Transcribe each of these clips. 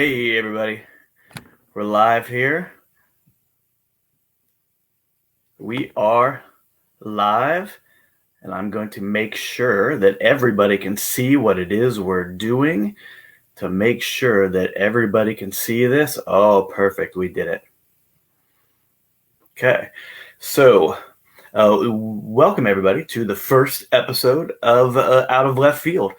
Hey everybody, we're live here. We are live, and I'm going to make sure that everybody can see what it is we're doing to make sure that everybody can see this. Oh, perfect. We did it. Okay. So, welcome everybody to the first episode of Out of Left Field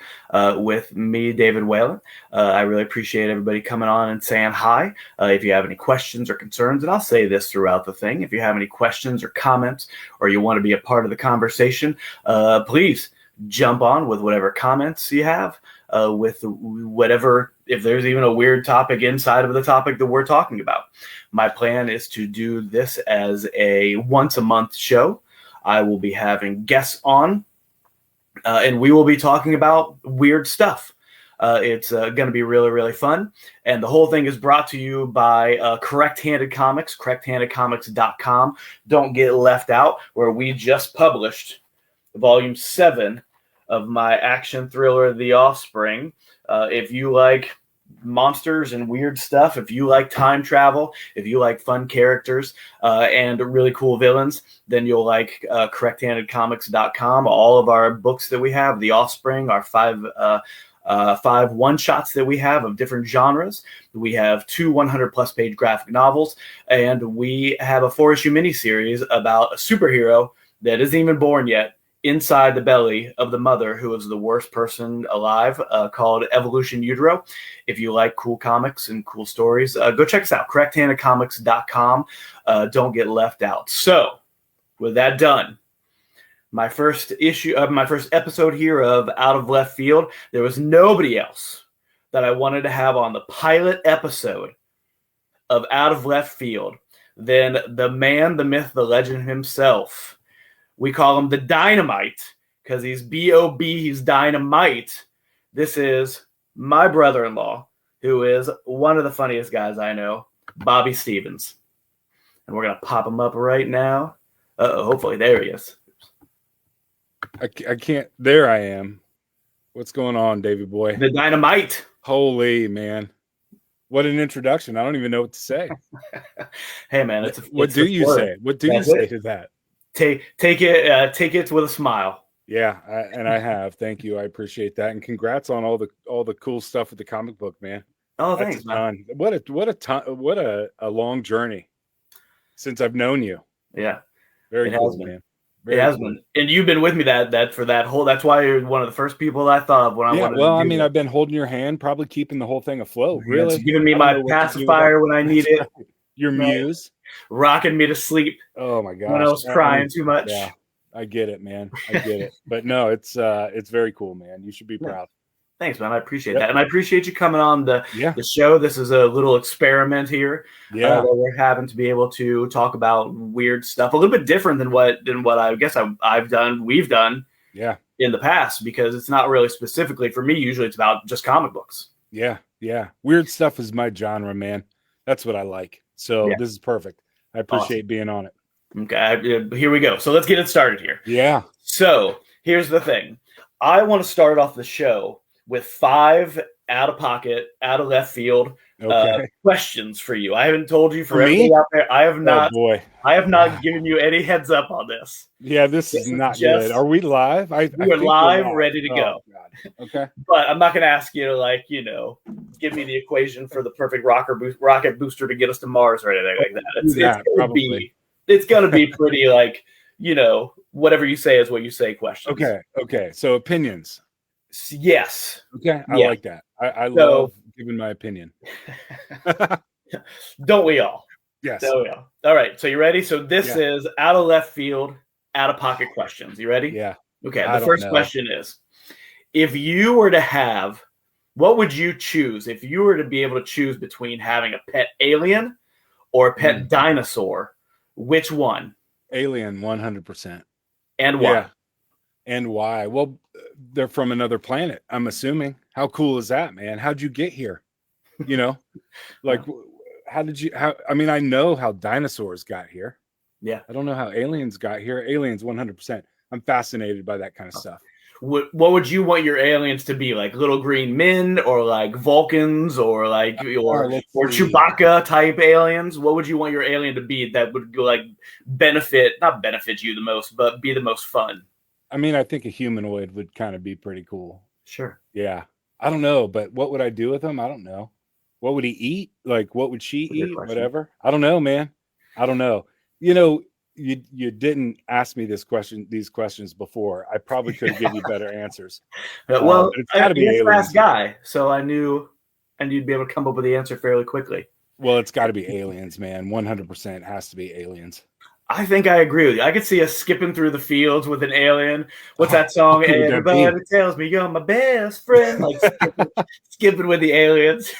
with me, David Whalen. I really appreciate everybody coming on and saying hi. If you have any questions or concerns, and I'll say this throughout the thing, if you have any questions or comments, or you want to be a part of the conversation, please jump on with whatever comments you have, with whatever, if there's even a weird topic inside of the topic that we're talking about. My plan is to do this as a once a month show. I will be having guests on, and we will be talking about weird stuff. It's going to be really, really fun. And the whole thing is brought to you by Correct Handed Comics, correcthandedcomics.com. Don't get left out, where we just published volume 7 of my action thriller, The Offspring. If you like monsters and weird stuff, if you like time travel, if you like fun characters and really cool villains, then you'll like correcthandedcomics.com. All of our books that we have, The Offspring, our five one-shots that we have of different genres. We have 2 100-plus page graphic novels, and we have a 4-issue miniseries about a superhero that isn't even born yet, inside the belly of the mother who is the worst person alive, called Evolution Utero. If you like cool comics and cool stories, go check us out, correcthandedcomics.com. Don't get left out. So, with that done, my first episode here of Out of Left Field, there was nobody else that I wanted to have on the pilot episode of Out of Left Field than the man, the myth, the legend himself. We call him the Dynamite because he's B.O.B., he's dynamite. This is my brother-in-law, who is one of the funniest guys I know, Bobby Stevens. And we're going to pop him up right now. Hopefully, there he is. I can't. There I am. What's going on, Davey boy? The Dynamite. Holy man. What an introduction. I don't even know what to say. Hey, man. What do you say? What do you say to that? Take it with a smile. Yeah, I have. Thank you. I appreciate that, and congrats on all the cool stuff with the comic book, man. Oh, thanks, man. What a long journey since I've known you. Yeah, very cool, man. It has been, and you've been with me that for that whole. That's why you're one of the first people I thought of when I wanted. Well, I mean, I've been holding your hand, probably keeping the whole thing afloat. Really, it's giving me my pacifier when I need it. Your muse. Rocking me to sleep. Oh my gosh. When I was crying too much. Yeah, I get it, man. I get it. But no, it's very cool, man. You should be proud. Thanks, man. I appreciate that. And I appreciate you coming on the show. This is a little experiment here that we're having to be able to talk about weird stuff, a little bit different than what I guess we've done in the past, because it's not really specifically for me. Usually it's about just comic books. Yeah. Weird stuff is my genre, man. That's what I like. So this is perfect. I appreciate being on it. Okay, here we go. So let's get it started here. Yeah. So here's the thing. I want to start off the show with 5 out of pocket, out of left field questions for you. I haven't told you for everybody out there. I have not. Oh boy. I have not given you any heads up on this. Yeah, this is not good. Are we live? We're live, ready to go. God. Okay. But I'm not going to ask you to give me the equation for the perfect rocket booster to get us to Mars or anything like that. It's going to be pretty whatever you say is what you say questions. Okay. So opinions. Yes. Okay. I like that. I love giving my opinion. Don't we all? Yes. Don't we all? All right. So you ready? So this is out of left field, out of pocket questions. You ready? Yeah. Okay. The first question is, if you were to have, what would you choose if you were to be able to choose between having a pet alien or a pet dinosaur? Which one? Alien, 100%. And why? Yeah. And why? Well, they're from another planet, I'm assuming. How cool is that, man? How'd you get here? I know how dinosaurs got here. Yeah. I don't know how aliens got here. Aliens, 100%. I'm fascinated by that kind of stuff. what would you want your aliens to be? Like little green men, or like Vulcans, or like or Chewbacca type aliens? What would you want your alien to be that would like not benefit you the most, but be the most fun? I mean, I think a humanoid would kind of be pretty cool. Sure. Yeah. I don't know, but what would I do with him? I don't know. What would he eat? Like, what would she eat? Whatever. I don't know, man. I don't know. You know, you didn't ask me these questions before. I probably could have given you better answers. Well, it's got to be a last guy, so I knew you'd be able to come up with the answer fairly quickly. Well, it's got to be aliens, man. 100% has to be aliens. I think I agree with you. I could see us skipping through the fields with an alien. What's that song? Everybody tells me you're my best friend. Like skipping with the aliens.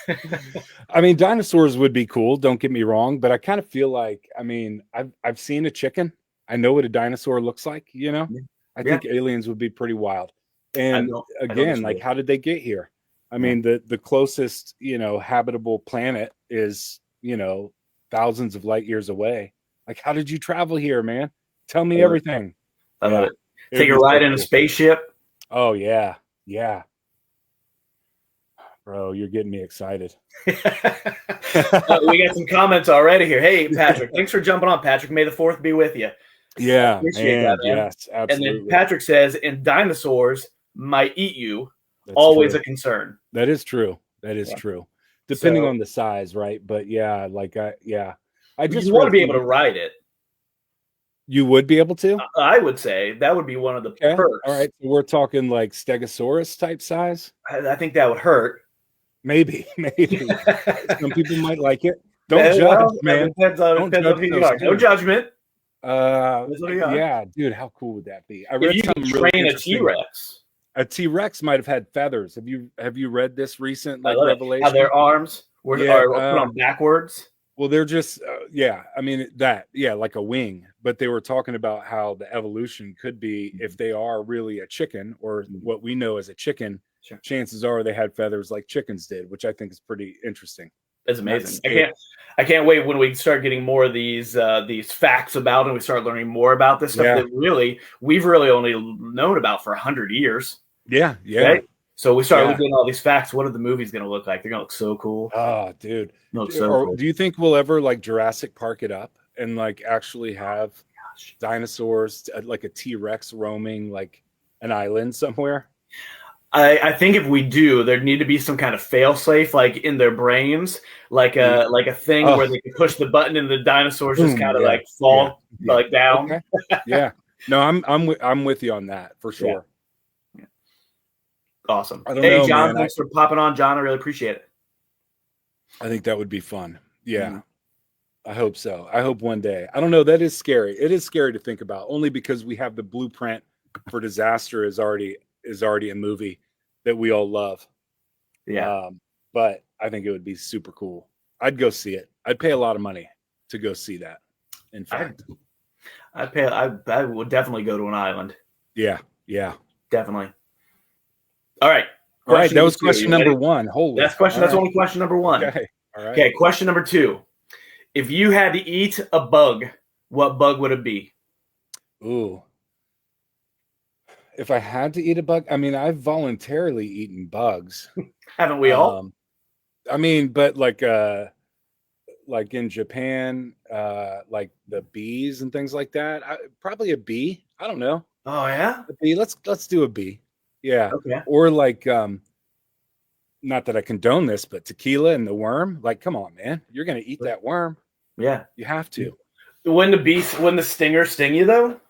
I mean, dinosaurs would be cool. Don't get me wrong, but I kind of feel like, I mean, I've seen a chicken. I know what a dinosaur looks like. You know, I think aliens would be pretty wild. And again, like, how did they get here? I mean, the closest, you know, habitable planet is, you know, thousands of light years away. Like, how did you travel here, man? Tell me everything. I love it. Take a ride in a spaceship. Oh, yeah. Yeah. Bro, you're getting me excited. We got some comments already here. Hey, Patrick, thanks for jumping on, Patrick. May the 4th be with you. Yeah, man. Yes, absolutely. And then Patrick says, and dinosaurs might eat you. That's always true. A concern. That is true. That is true. Depending on the size, right? But yeah, like, I just want to be able to ride it. You would be able to? I would say that would be one of the perks. All right. So we're talking like Stegosaurus type size? I think that would hurt. Maybe. Some people might like it. Don't judge, man. Depends on who you are. No judgment. Yeah, dude, how cool would that be? I read something really interesting. A T-Rex. A T-Rex might have had feathers. Have you read this recent revelation? How their arms were put on backwards. Well, they're just, I mean, like a wing. But they were talking about how the evolution could be, if they are really a chicken, or what we know as a chicken, chances are they had feathers like chickens did, which I think is pretty interesting. That's amazing. I can't wait when we start getting more of these facts about, and we start learning more about this stuff that we've really only known about for 100 years. Yeah. Right? So we start looking at all these facts. What are the movies going to look like? They're going to look so cool. Oh, dude. Cool. Do you think we'll ever like Jurassic Park it up and like actually have dinosaurs, like a T-Rex roaming like an island somewhere? I think if we do, there need to be some kind of fail-safe, like in their brains, like a thing where they can push the button and the dinosaurs just kind of like fall like down. Okay. Yeah. No, I'm with you on that for sure. Yeah. Awesome. Hey, John, thanks for popping on, John. I really appreciate it. I think that would be fun. Yeah. Mm-hmm. I hope so. I hope one day. I don't know. That is scary. It is scary to think about, only because we have the blueprint for disaster is already a movie that we all love. Yeah. But I think it would be super cool. I'd go see it. I'd pay a lot of money to go see that. In fact, I would definitely go to an island. Yeah. Definitely. All right. All right. That was question number one. Holy. That's only question number one. Okay. All right. Okay. Question number two. If you had to eat a bug, what bug would it be? Ooh. If I had to eat a bug, I mean, I've voluntarily eaten bugs. Haven't we all? I mean, but like in Japan, like the bees and things like that. Probably a bee. I don't know. Oh yeah, a bee. Let's do a bee. Yeah. Okay. Or like, not that I condone this, but tequila and the worm. Like, come on, man, you're gonna eat that worm. Yeah, you have to. When the stinger sting you though?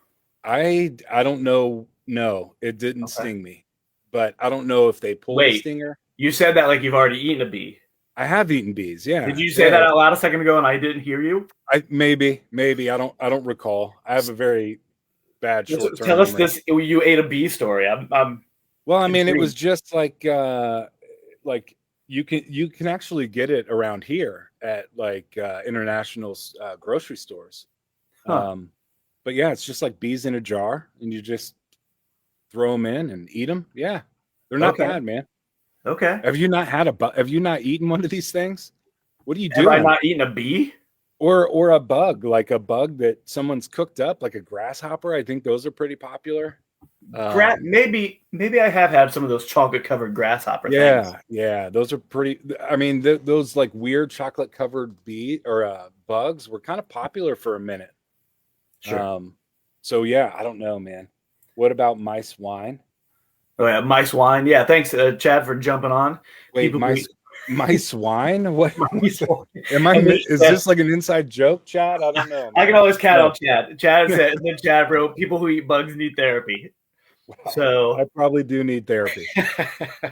I don't know. No, it didn't sting me, but I don't know if they pulled the stinger. You said that like you've already eaten a bee. I have eaten bees. Yeah. Did you say that out loud a second ago and I didn't hear you? Maybe. I don't recall. I have a very bad short term. Tell us this. You ate a bee story. Well, I mean, it was just like you can actually get it around here at like international grocery stores. Huh. But yeah, it's just like bees in a jar, and you just throw them in and eat them. Yeah, they're not bad, man. Okay. Have you not eaten one of these things? What are you doing? Have I not eaten a bee? Or a bug, like a bug that someone's cooked up, like a grasshopper? I think those are pretty popular. Maybe I have had some of those chocolate covered grasshopper things. Yeah, those are pretty. I mean, those like weird chocolate covered bugs were kind of popular for a minute. Sure. So yeah, I don't know, man. What about mice wine? Oh yeah, mice wine. Yeah, thanks, Chad, for jumping on. Wait, People who eat mice wine? What? mice wine. Am I? And then Is this like an inside joke, Chad? I don't know, I can man. always count No. on Chad. Chad said, then Chad wrote, people who eat bugs need therapy. Wow, So I probably do need therapy.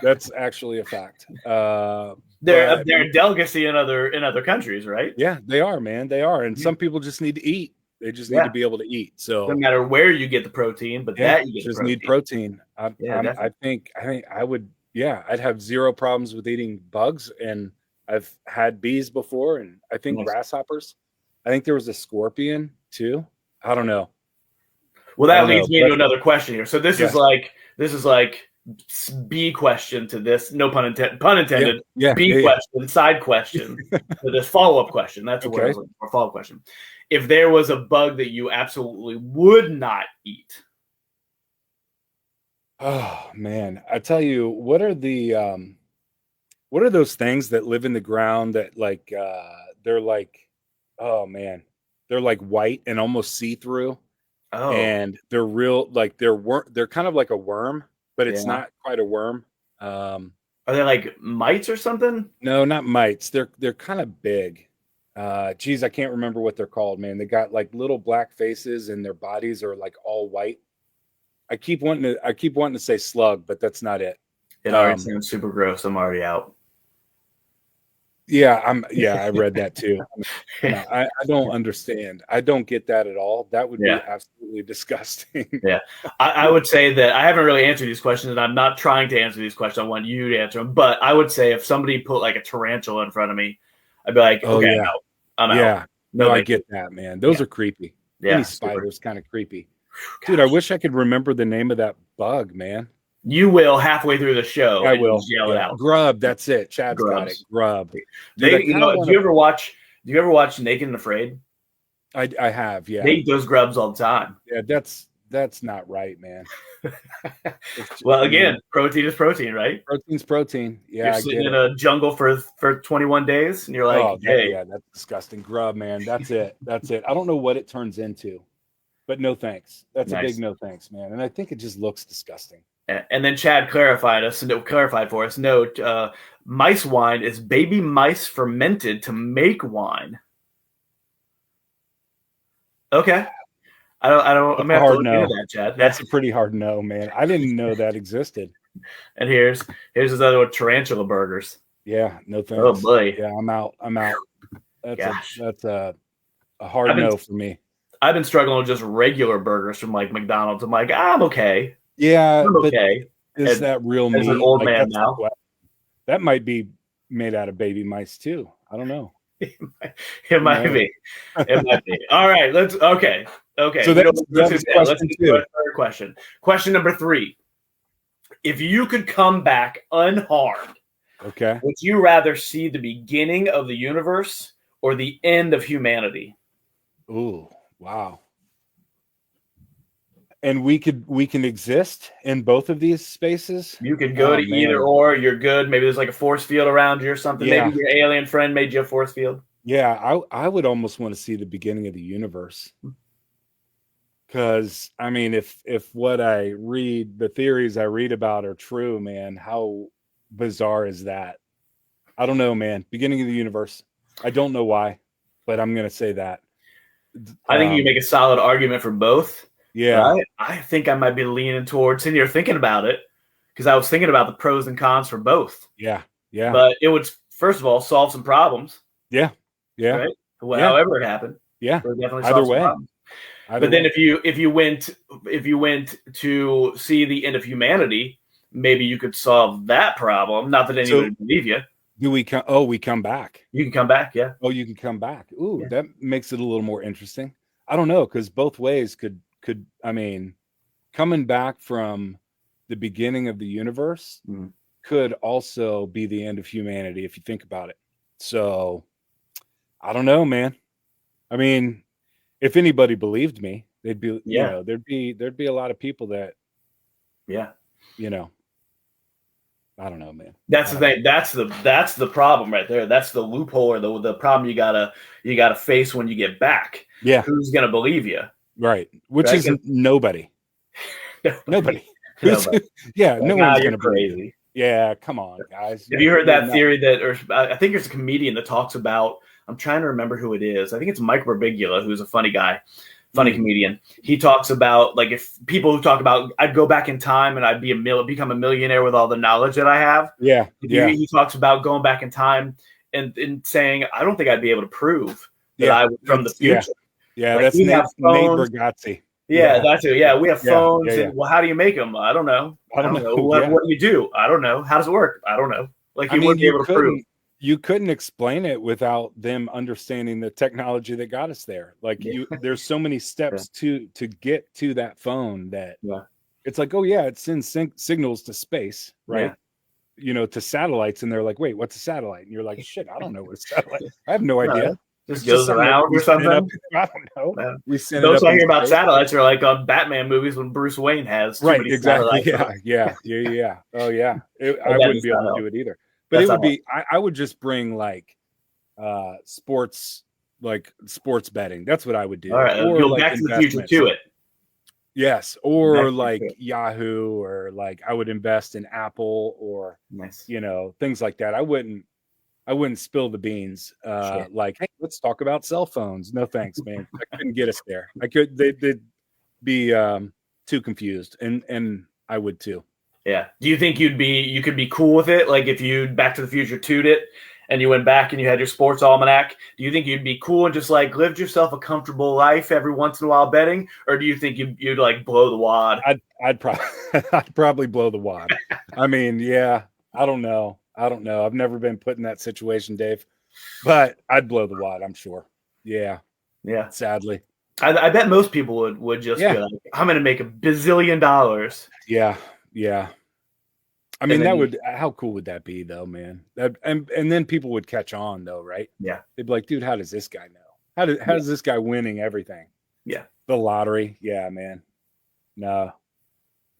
That's actually a fact. they're But a delicacy in other countries, right? yeah, they are, man. They are, and some people just need to eat. They just need to Yeah. be able to eat. So No matter where you get the protein, but yeah, that you get just the need protein. protein. Yeah, definitely. I think I would. Yeah, I'd have zero problems with eating bugs, and I've had bees before, and I think Nice. grasshoppers. I think there was a scorpion too. I don't know. Well, that leads me into another question here. So this Yes. is like B question to this. No pun intended. Yeah. B question, side question to this follow up question. That's what I was looking for. Follow up question. If there was a bug that you absolutely would not eat. Oh man, I tell you, what are those things that live in the ground that like they're like, oh man, they're like white and almost see through. Oh, And they're real, like they're kind of like a worm, but it's yeah. not quite a worm. Are they like mites or something? No, not mites. They're kind of big. Geez, I can't remember what they're called, man. They got like little black faces and their bodies are like all white. I keep wanting to say slug, but that's not it. It already sounds super gross. I'm already out. Yeah, I read that too. I don't understand. I don't get that at all. That would be absolutely disgusting. Yeah. I would say that I haven't really answered these questions, and I'm not trying to answer these questions. I want you to answer them. But I would say if somebody put like a tarantula in front of me, I'd be like, okay, yeah. I'm out. No, I get that, man. Those are creepy. Yeah, any spider's kind of creepy. Dude, I wish I could remember the name of that bug, man. You will halfway through the show. I will yell it out. Grub. That's it. Chad's got it. Grub. Dude, do you ever watch Naked and Afraid? I have. Yeah. They eat those grubs all the time. Yeah, that's not right, man. Well, again, protein is protein, right? Protein's protein. Yeah. You're sitting in a jungle for 21 days, and you're like, oh, hey, yeah, that's disgusting. Grub, man. That's it. That's it. I don't know what it turns into, but no thanks. That's a big no thanks, man. And I think it just looks disgusting. And then Chad clarified for us. Note, mice wine is baby mice fermented to make wine. Okay, I'm gonna have to look into that, Chad. That's a pretty hard no, man. I didn't know that existed. And here's this other one: tarantula burgers. Yeah, no thanks. Oh boy. Yeah, I'm out. That's a hard no for me. I've been struggling with just regular burgers from like McDonald's. I'm like, I'm okay. Yeah, I'm okay. Is that real meat? As an old man now. That might be made out of baby mice too. I don't know. It might be. All right, okay. So let's get to our third question. Question number 3. If you could come back unharmed, okay, would you rather see the beginning of the universe or the end of humanity? Ooh, wow. And we can exist in both of these spaces. You could go to either or. You're good. Maybe there's like a force field around you or something. Yeah. Maybe your alien friend made you a force field. Yeah, I would almost want to see the beginning of the universe. Because I mean, if what I read, the theories I read about are true, man, how bizarre is that? I don't know, man. Beginning of the universe. I don't know why, but I'm gonna say that. I think you make a solid argument for both. Yeah, I think I might be leaning towards. And you're thinking about it because I was thinking about the pros and cons for both. Yeah. But it would first of all solve some problems. Yeah. Right. However it happened. Yeah. Either way. But then if you went to see the end of humanity, maybe you could solve that problem. Not that anyone would believe you. Do we come? Oh, we come back. You can come back. Yeah. Oh, you can come back. Ooh, that makes it a little more interesting. I don't know, because both ways could I mean, coming back from the beginning of the universe could also be the end of humanity if you think about it. So I don't know, man. I mean, if anybody believed me, they'd be, you know, there'd be a lot of people that Yeah. I don't know, man. That's the thing. That's the problem right there. That's the loophole, or the problem you gotta face when you get back. Yeah. Who's gonna believe you? Right. Which is nobody. Nobody. Nobody. Yeah. No one's gonna crazy. believe you. Yeah. Come on, guys. Have you heard that theory that, or I think there's a comedian that talks about, I'm trying to remember who it is. I think it's Mike Birbiglia, who's a funny guy. Funny comedian. He talks about, like, if people who talk about I'd go back in time and I'd become a millionaire with all the knowledge that I have. Yeah. He talks about going back in time and saying, I don't think I'd be able to prove that I was from the future. Yeah, like, that's Nate Bargatze. Yeah, that's it. Yeah, we have phones. And, well, how do you make them? I don't know. I don't know. What do you do? I don't know. How does it work? I don't know. Like, you wouldn't be able to prove. You couldn't explain it without them understanding the technology that got us there. Like, there's so many steps to get to that phone that it's like, oh yeah, it sends signals to space, right? Yeah. To satellites, and they're like, wait, what's a satellite? And you're like, shit, I don't know what a satellite. I have no idea. Just goes around or something. I don't know. Yeah. We send those I hear about satellites are like on Batman movies when Bruce Wayne has too many exactly. Yeah. Oh yeah. I wouldn't be able to do it either. But it would be. I would just bring like sports betting. That's what I would do. All right, or go like back to the future to it. Yes, or like Yahoo, or like I would invest in Apple, or things like that. I wouldn't spill the beans. Like, hey, let's talk about cell phones. No thanks, man. I couldn't get us there. They'd be too confused, and I would too. Yeah. Do you think you could be cool with it? Like, if you Back to the Future 2'd it and you went back and you had your sports almanac, do you think you'd be cool and just like lived yourself a comfortable life every once in a while betting? Or do you think you'd like blow the wad? I'd probably blow the wad. I mean, yeah, I don't know. I've never been put in that situation, Dave, but I'd blow the wad, I'm sure. Yeah. Yeah. Sadly. I bet most people would just be like, I'm going to make $1 bazillion. Yeah. Yeah. I mean, how cool would that be though, man? And then people would catch on though, right? Yeah. They'd be like, dude, how does this guy know? How does this guy winning everything? Yeah. The lottery. Yeah, man. No.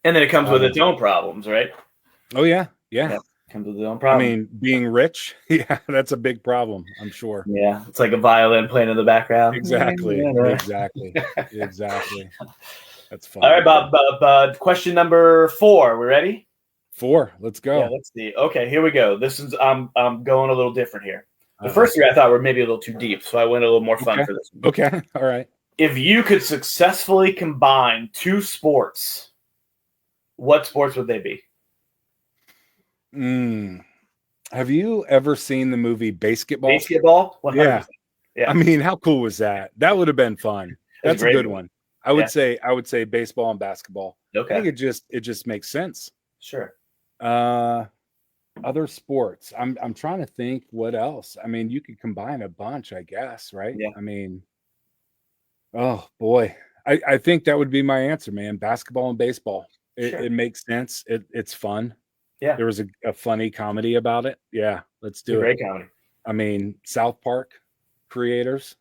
And then it comes with its own problems, right? Oh yeah. Yeah. Comes with its own problem. I mean, being rich, that's a big problem, I'm sure. Yeah. It's like a violin playing in the background. Exactly. Exactly. That's fun. All right, Bob. Question number 4. We ready? 4. Let's go. Yeah, let's see. Okay, here we go. This is I'm going a little different here. The first 3 I thought were maybe a little too deep, so I went a little more fun for this one. Okay. All right. If you could successfully combine 2 sports, what sports would they be? Have you ever seen the movie Basketball? Basketball? 100%. Yeah. I mean, how cool was that? That would have been fun. That's a good one. I would say baseball and basketball. Okay. I think it just makes sense. Sure. Other sports. I'm trying to think what else. I mean, you could combine a bunch, I guess, right? Yeah. I mean, oh boy. I think that would be my answer, man. Basketball and baseball. It makes sense. It's fun. Yeah. There was a funny comedy about it. Yeah, let's do it. Great comedy. I mean, South Park creators.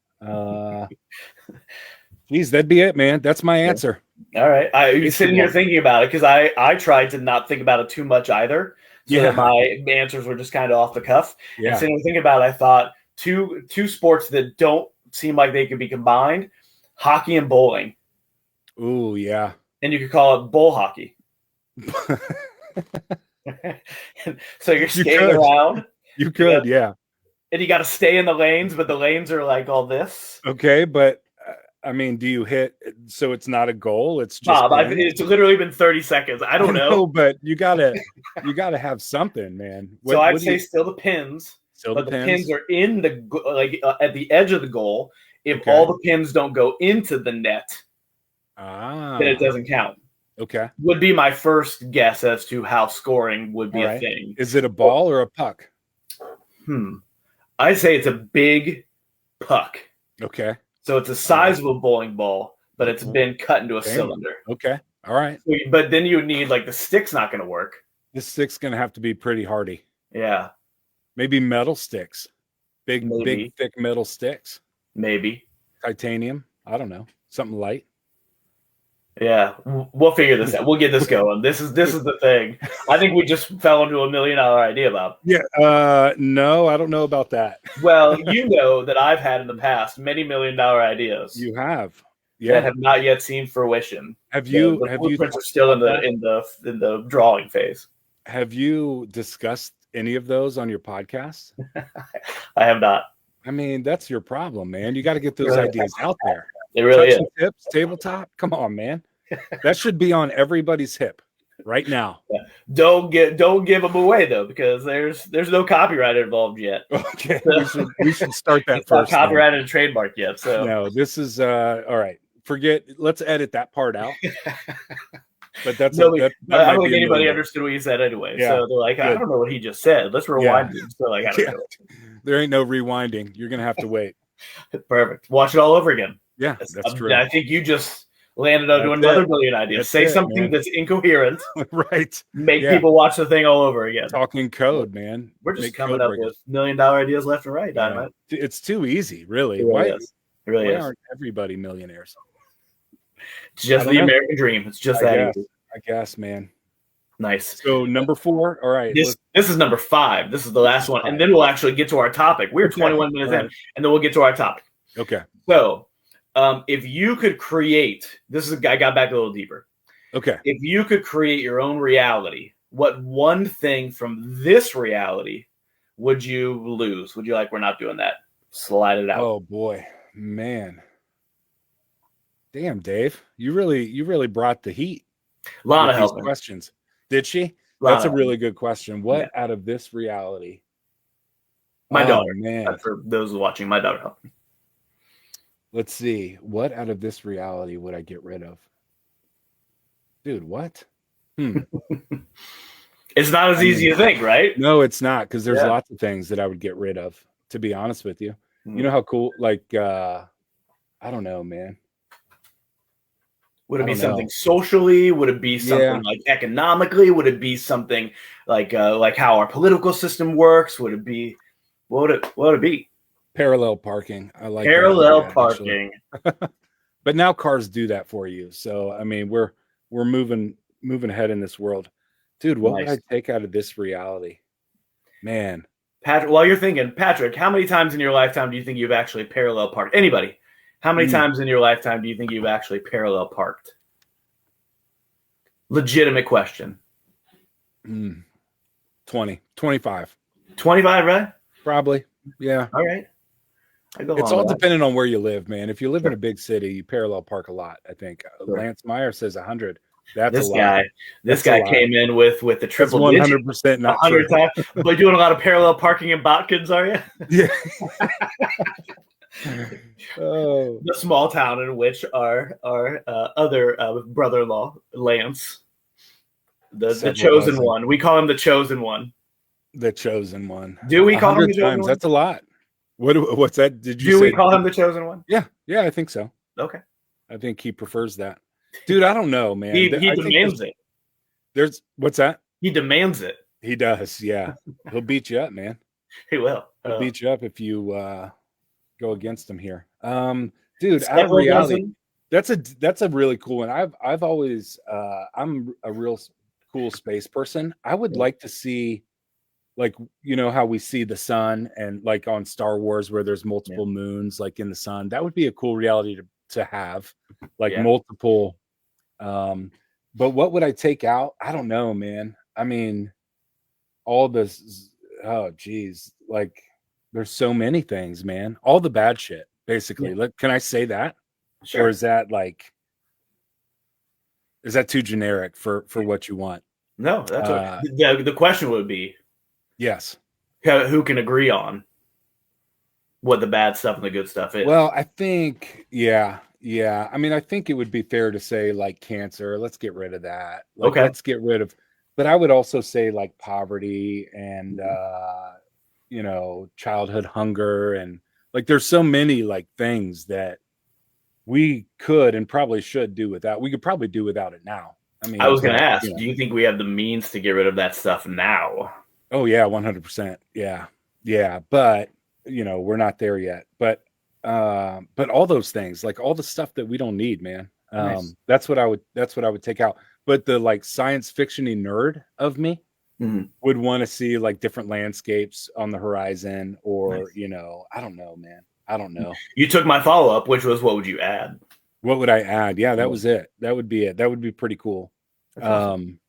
Geez, that'd be it, man. That's my answer. All right. I'm sitting here thinking about it because I tried to not think about it too much either. So that my answers were just kind of off the cuff. Yeah. And sitting here thinking about it, I thought two sports that don't seem like they could be combined: hockey and bowling. Ooh, yeah. And you could call it bowl hockey. So you're skating around. You could, yeah. And you got to stay in the lanes, but the lanes are like all this. Okay, but I mean, do you hit so it's not a goal? It's just Bob. It's literally been 30 seconds. I don't know, but you gotta have something, man. So I'd say still the pins. But the pins are in the at the edge of the goal. If all the pins don't go into the net, then it doesn't count. Okay. Would be my first guess as to how scoring would be a thing. Is it a ball or a puck? I'd say it's a big puck. Okay. So it's the size of a bowling ball, but it's been cut into a cylinder. Okay. All right. But then you would need, like, the stick's not going to work. The stick's going to have to be pretty hardy. Yeah. Maybe metal sticks. Big, thick metal sticks. Maybe. Titanium. I don't know. Something light. Yeah, we'll figure this out. We'll get this going. This is the thing. I think we just fell into $1 million idea, Bob. Yeah. No, I don't know about that. Well, you know that I've had in the past many $1 million ideas. You have. Yeah. That have not yet seen fruition. Have you? The blueprints are still in the drawing phase. Have you discussed any of those on your podcast? I have not. I mean, that's your problem, man. You got to get those ideas out there. It really is. Tips, tabletop. Come on, man. That should be on everybody's hip right now. Yeah. Don't give them away though, because there's no copyright involved yet. Okay, we should start that it's first. Not copyrighted and trademark yet. So no, this is all right. Forget. Let's edit that part out. But that's I don't think anybody understood what you said anyway. Yeah, so they're like, good. I don't know what he just said. Let's rewind it. So like, I don't know. There ain't no rewinding. You're gonna have to wait. Perfect. Watch it all over again. Yeah, that's true. I think you just landed on another million ideas. Say something that's incoherent. Right. Make people watch the thing all over again. Talking code, man. We're just coming up with $1 million ideas left and right, Dynamite. It's too easy, really. Why aren't everybody millionaires? It's just the American dream. It's just that easy. I guess, man. Nice. So number 4. All right. This is number 5. This is the last one. And then we'll actually get to our topic. We're 21 minutes in, and then we'll get to our topic. Okay. So if you could create, I got back a little deeper. Okay. If you could create your own reality, what one thing from this reality would you lose? Would you we're not doing that? Slide it out. Oh boy, man. Damn, Dave. You really brought the heat. A lot of help. Questions. Did she? That's a really good question. What out of this reality? My daughter. Man. For those watching, my daughter helped me. Let's see. What out of this reality would I get rid of? Dude, what? It's not as easy as you think, right? No, it's not, because there's lots of things that I would get rid of, to be honest with you. You know how cool, I don't know, man. Would it be something socially? Would it be something economically? Would it be something like how our political system works? Would it be what would it be? Parallel parking. I like parallel parking. But now cars do that for you. So I mean, we're moving ahead in this world. Dude, what would I take out of this reality? Man. Patrick, while you're thinking, Patrick, how many times in your lifetime do you think you've actually parallel parked? Anybody? How many times in your lifetime do you think you've actually parallel parked? Legitimate question. 20, 25. 25, right? Probably. Yeah. All right. It's all dependent on where you live, man. If you live in a big city, you parallel park a lot, I think. Lance Meyer says 100. That's this a guy. lot. This guy came in with the triple 100% not 100 true. Times. But doing a lot of parallel parking in Botkins, are you? Yeah. The small town in which our other brother-in-law, Lance, the chosen one. We call him the chosen one. The chosen one. Do we call him the chosen one? That's a lot. What's that? Do we call him the chosen one? Yeah, I think so. Okay. I think he prefers that. Dude, I don't know, man. He demands it. There's what's that? He demands it. He does, yeah. He'll beat you up, man. He will. He'll beat you up if you go against him here. Dude, out of reality, that's a really cool one. I've always I'm a real cool space person. I would like to see, how we see the sun and on Star Wars where there's multiple moons in the sun. That would be a cool reality to have, multiple. But what would I take out? I don't know, man. I mean, all this. Oh, geez. There's so many things, man. All the bad shit, basically. Can I say that? Sure. Or is that too generic for what you want? No, that's the question would be. Yes. Who can agree on what the bad stuff and the good stuff is? Well, I think, yeah. I mean, I think it would be fair to say cancer. Let's get rid of that. Okay. Let's get rid of. But I would also say poverty and childhood hunger and there's so many things that we could and probably should do without. We could probably do without it now. I mean, I was going to ask, do you think we have the means to get rid of that stuff now? Oh yeah, 100%. Yeah. But we're not there yet. But all those things, all the stuff that we don't need, man. Nice. That's what I would take out. But the like science fiction-y nerd of me would want to see like different landscapes on the horizon, or Nice. I don't know, man. I don't know. You took my follow-up, which was what would you add? What would I add? Yeah, that was it. That would be it. That would be pretty cool. That's awesome.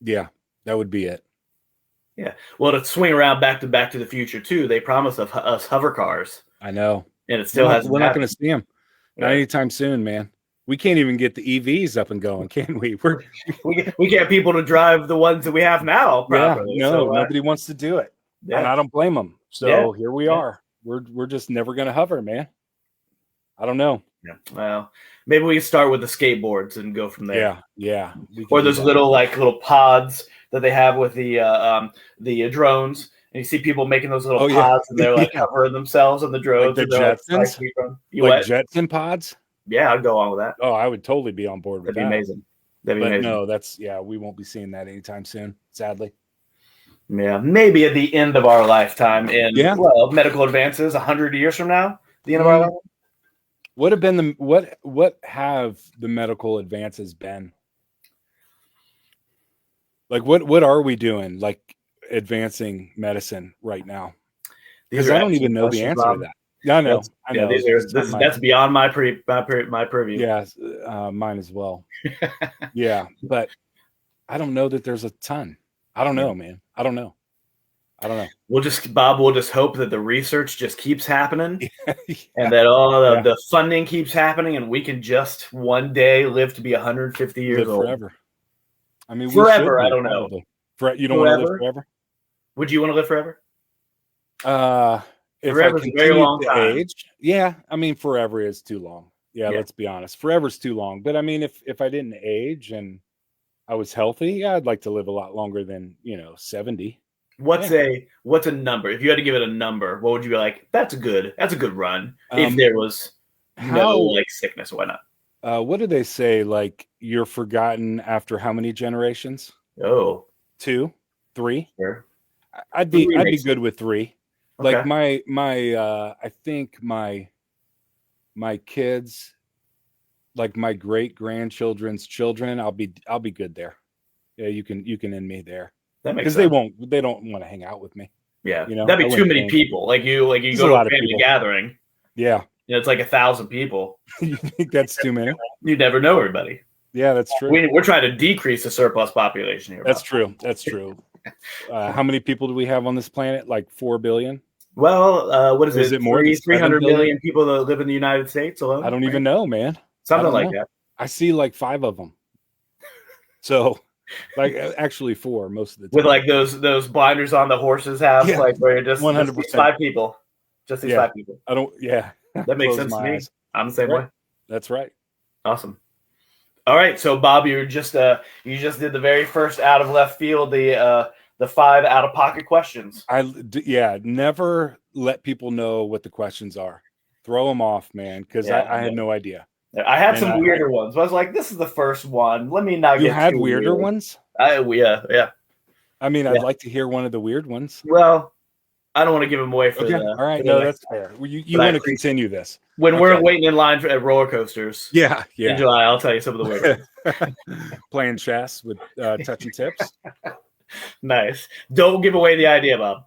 Yeah, that would be it. Yeah. Well, to swing around back to the Future too, they promised us hover cars. I know. And it still hasn't We're not going happened. to see them. Not anytime soon, man. We can't even get the EVs up and going, can we? We get people to drive the ones that we have now properly. Yeah, no, nobody wants to do it. Yeah. And I don't blame them. So here we are. We're just never going to hover, man. I don't know. Yeah. Well, maybe we can start with the skateboards and go from there. Yeah. Or those little pods that they have with the drones. And you see people making those little pods, and they're like hovering themselves on the drones. Like the Jetsons? Like Jetson pods? Yeah, I'd go on with that. Oh, I would totally be on board with that. That'd be amazing. That'd be amazing. No, we won't be seeing that anytime soon, sadly. Yeah, maybe at the end of our lifetime well, medical advances 100 years from now, the end of our life. What have the medical advances been? Like what are we doing like advancing medicine right now? Because I don't even know the answer to that. Yeah, I know. That's beyond my purview. Yeah, mine as well. Yeah, but I don't know that there's a ton. I don't know, man. I don't know. We'll just hope that the research just keeps happening, and that all the funding keeps happening, and we can just one day live to be 150 years old forever. I mean, forever. I don't know. You don't want to live forever? Would you want to live forever? If I continue to age, yeah. I mean, forever is too long. Yeah, let's be honest. Forever is too long. But I mean, if I didn't age and I was healthy, I'd like to live a lot longer than 70. What's a number? If you had to give it a number, what would you be like? That's a good run. If there was no sickness or whatnot. What do they say? Like you're forgotten after how many generations? Oh, 2, 3. Sure. I'd be good with 3. Okay. Like my I think my kids, like my great grandchildren's children, I'll be good there. Yeah, you can end me there. That makes sense. Because they don't want to hang out with me. Yeah, that'd be too many people. Like you go to a family gathering. Yeah, it's like 1,000 people. You think that's too many? You never know everybody. Yeah, that's true. We're trying to decrease the surplus population here. That's true. How many people do we have on this planet? Like 4 billion? Well, what is it? More 300 million people that live in the United States alone? I don't even know, man. Something like that. I see like 5 of them. So, like actually 4 most of the time. With like those blinders on the horses have, like where you're just 100%. Just 5 people. Just these 5 people. I don't. Yeah, that makes sense to me. I'm the same way. That's right. Awesome. All right, so Bob, you just did the very first out of left field, the 5 out of pocket questions. Never let people know what the questions are. Throw them off, man, because I had no idea. I had some weirder ones. But I was like, this is the first one. Let me not get. You had weirder ones? Yeah. I mean, I'd like to hear one of the weird ones. Well, I don't want to give them away for all right, no, that's fair. You want to continue this. When we're waiting in line at roller coasters. Yeah. In July, I'll tell you some of the weird ones. Playing chess with touching tips. Nice. Don't give away the idea, Bob.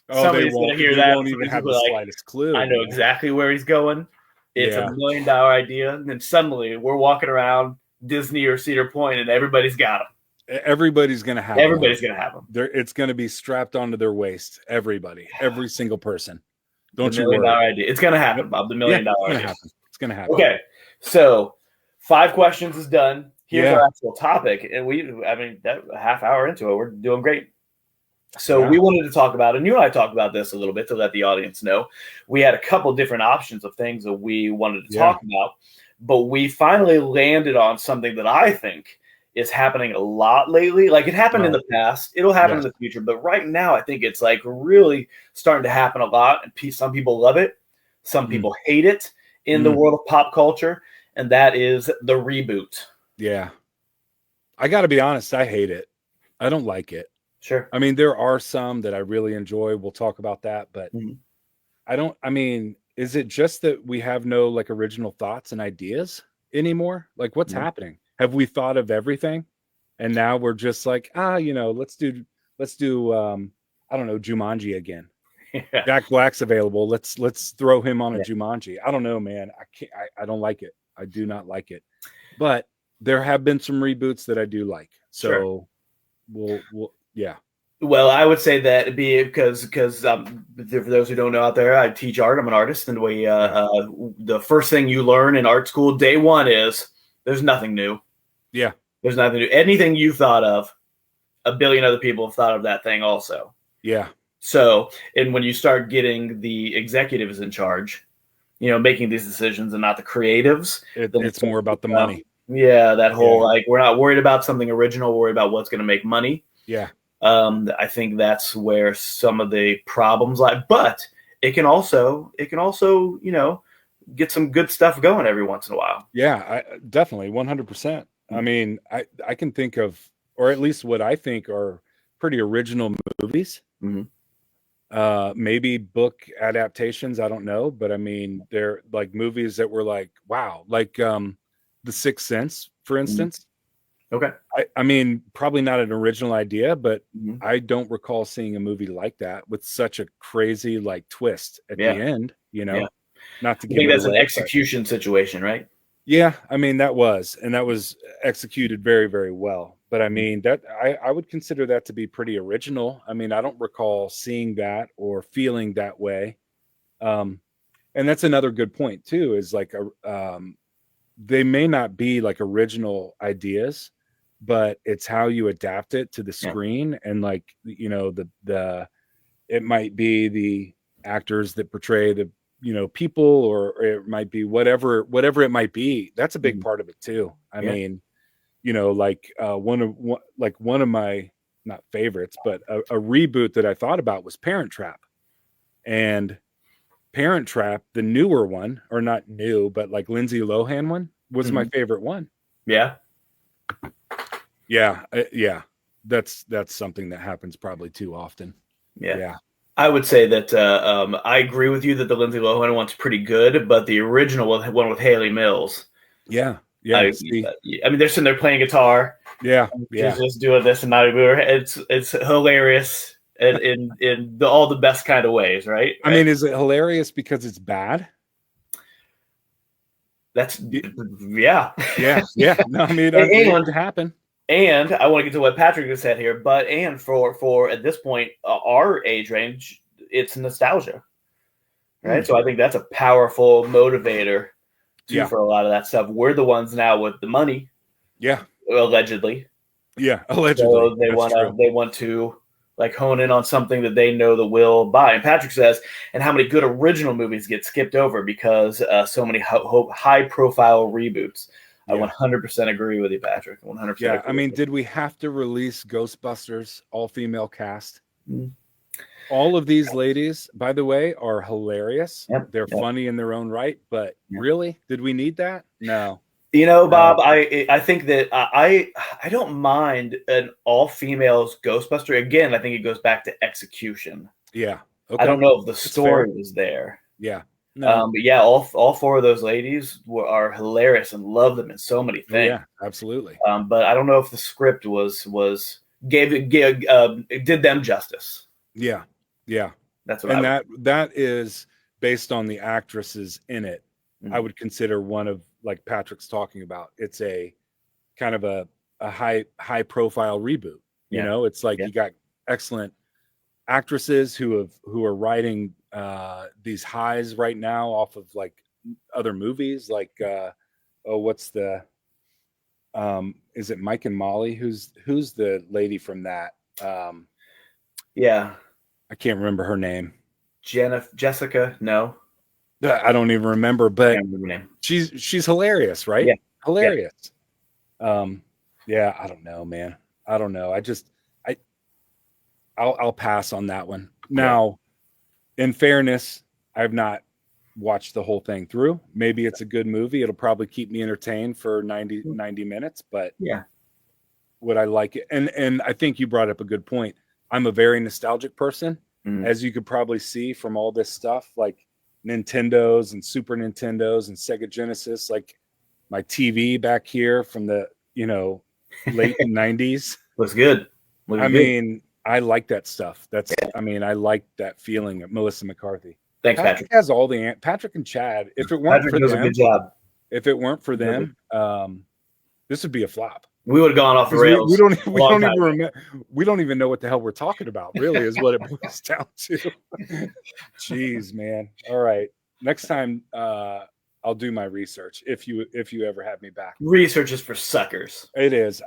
Somebody's going to hear that. Won't even have the slightest clue. I know exactly where he's going. It's $1 million idea. And then suddenly we're walking around Disney or Cedar Point and everybody's got them. Everybody's going to have them. It's going to be strapped onto their waist. Everybody. Every single person. Don't you worry. $1 million idea. It's going to happen, Bob. The $1 million idea. It's going to happen. Okay. So 5 questions is done. Here's our actual topic. And that a half hour into it, we're doing great. So we wanted to talk about, and you and I talked about this a little bit to let the audience know. We had a couple different options of things that we wanted to talk about, but we finally landed on something that I think is happening a lot lately. Like it happened in the past, it'll happen in the future, but right now I think it's like really starting to happen a lot. And some people love it, some people hate it in the world of pop culture, and that is the reboot. Yeah, I got to be honest, I hate it. I don't like it. Sure. I mean, there are some that I really enjoy. We'll talk about that, but I mean, is it just that we have no like original thoughts and ideas? anymore? Like, what's happening? Have we thought of everything? And now we're just like, let's do I don't know, Jumanji again. Yeah. Jack Black's available. Let's throw him on a Jumanji. I don't know, man. I don't like it. I do not like it. But there have been some reboots that I do like. So we'll yeah. Well, I would say that because for those who don't know out there, I teach art. I'm an artist, and the first thing you learn in art school day one is there's nothing new. Yeah, there's nothing new. Anything you thought of, a billion other people have thought of that thing also. Yeah. So, and when you start getting the executives in charge, making these decisions and not the creatives, it's more about the money. Yeah, that whole like we're not worried about something original, we're worried about what's going to make money. Yeah. I think that's where some of the problems lie. But it can also, get some good stuff going every once in a while. Yeah, definitely 100%. I mean, I can think of, or at least what I think are pretty original movies. Maybe book adaptations, I don't know, but I mean, they're like movies that were like, wow, like The Sixth Sense, for instance. Okay. I mean, probably not an original idea, but I don't recall seeing a movie like that with such a crazy like twist at the end, not to give it away. That's an execution situation, right? Yeah. I mean, that was executed very, very well. But I mean, that I would consider that to be pretty original. I mean, I don't recall seeing that or feeling that way. And that's another good point too, is like, they may not be like original ideas, but it's how you adapt it to the screen. And like, it might be the actors that portray the, people, or it might be whatever it might be. That's a big part of it too. I mean, like one of my, not favorites, but a reboot that I thought about was Parent Trap. And Parent Trap, the newer one, or not new, but like Lindsay Lohan one, was my favorite one. Yeah. Yeah. That's something that happens probably too often. Yeah. I would say that I agree with you that the Lindsay Lohan one's pretty good, but the original one with Haley Mills. Yeah. I mean, they're sitting there playing guitar. Yeah. She's just doing this and not even. It's hilarious in all the best kind of ways, right? I mean, is it hilarious because it's bad? That's yeah. No, I mean, it could happen. And I want to get to what Patrick has said here, but for at this point, our age range, it's nostalgia, right? So I think that's a powerful motivator too for a lot of that stuff. We're the ones now with the money, allegedly. Yeah, allegedly. So they want to like hone in on something that they know that will buy. And Patrick says, and how many good original movies get skipped over because so many high profile reboots. I 100% agree with you, Patrick. 100%. Yeah, I mean, did we have to release Ghostbusters all-female cast? All of these ladies, by the way, are hilarious. They're funny in their own right, but really, did we need that? No. Bob, I think that I don't mind an all-females Ghostbuster. Again, I think it goes back to execution. Yeah. Okay. I don't know if the story was there. Yeah. No. But yeah, all four of those ladies are hilarious and love them in so many things. Yeah, absolutely. But I don't know if the script did them justice. Yeah. That's what. And that is based on the actresses in it. I would consider one of, like Patrick's talking about. It's a kind of a high profile reboot. It's like you got excellent actresses who are writing these highs right now off of like other movies, like what's the is it Mike and Molly? Who's the lady from that? I can't remember her name. Jessica? No, I don't even remember. But she's hilarious, right? Yeah, hilarious. Yeah. I don't know, man. I don't know. I'll pass on that one. Now, in fairness, I've not watched the whole thing through. Maybe it's a good movie. It'll probably keep me entertained for 90 minutes, but would I like it? And I think you brought up a good point. I'm a very nostalgic person, as you could probably see from all this stuff, like Nintendos and Super Nintendos and Sega Genesis. Like my TV back here from the, late 90s. Looks good. I mean, I like that stuff. I like that feeling of Melissa McCarthy. Thanks, Patrick. Has all the Patrick and Chad. If it weren't Patrick does a good job. If it weren't for them, this would be a flop. We would have gone off the rails. We don't even know what the hell we're talking about, really, is what it boils down to. Jeez, man. All right. Next time I'll do my research if you ever have me back. Research is for suckers. It is.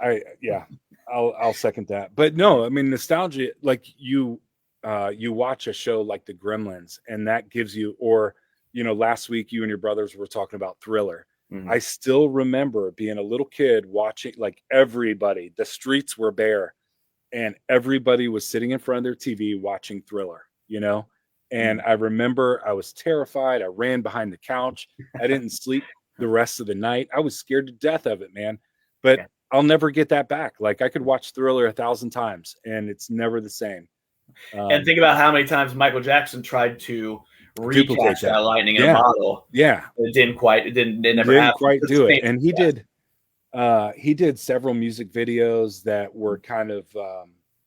I'll second that. But no, I mean, nostalgia, like you watch a show like The Gremlins, and that gives you, or last week you and your brothers were talking about Thriller. Mm-hmm. I still remember being a little kid watching, like, everybody, the streets were bare and everybody was sitting in front of their TV watching Thriller, and I remember I was terrified. I ran behind the couch. I didn't sleep the rest of the night. I was scared to death of it, man. But I'll never get that back. Like, I could watch Thriller 1,000 times and it's never the same. And think about how many times Michael Jackson tried to recapture that lightning in a bottle. Yeah. It didn't quite do it. And he did several music videos that were kind of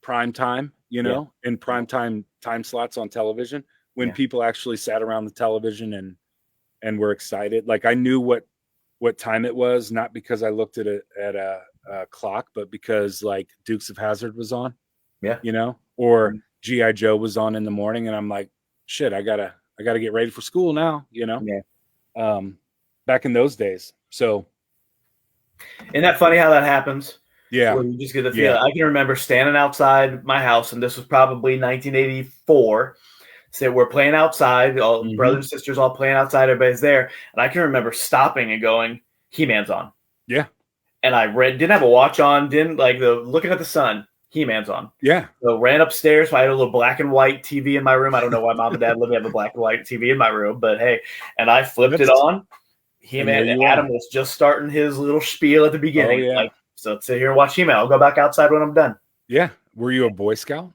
prime time, in prime time slots on television, when people actually sat around the television and were excited. Like, I knew what time it was, not because I looked at a clock, but because, like, Dukes of Hazzard was on, or G.I. Joe was on in the morning, and I'm like, shit, I gotta get ready for school now, back in those days. So, isn't that funny how that happens? Yeah. Where you just get the feel. I can remember standing outside my house, and this was probably 1984. So we're playing outside, all brothers and sisters all playing outside, everybody's there. And I can remember stopping and going, He-Man's on. Yeah. And I didn't have a watch on, looking at the sun, He-Man's on. Yeah. So ran upstairs. I had a little black and white TV in my room. I don't know why mom and dad let me have a black and white TV in my room, but hey, and I flipped it on. He-Man, and Adam was just starting his little spiel at the beginning. Oh, yeah. So let's sit here and watch He-Man. I'll go back outside when I'm done. Yeah. Were you a Boy Scout?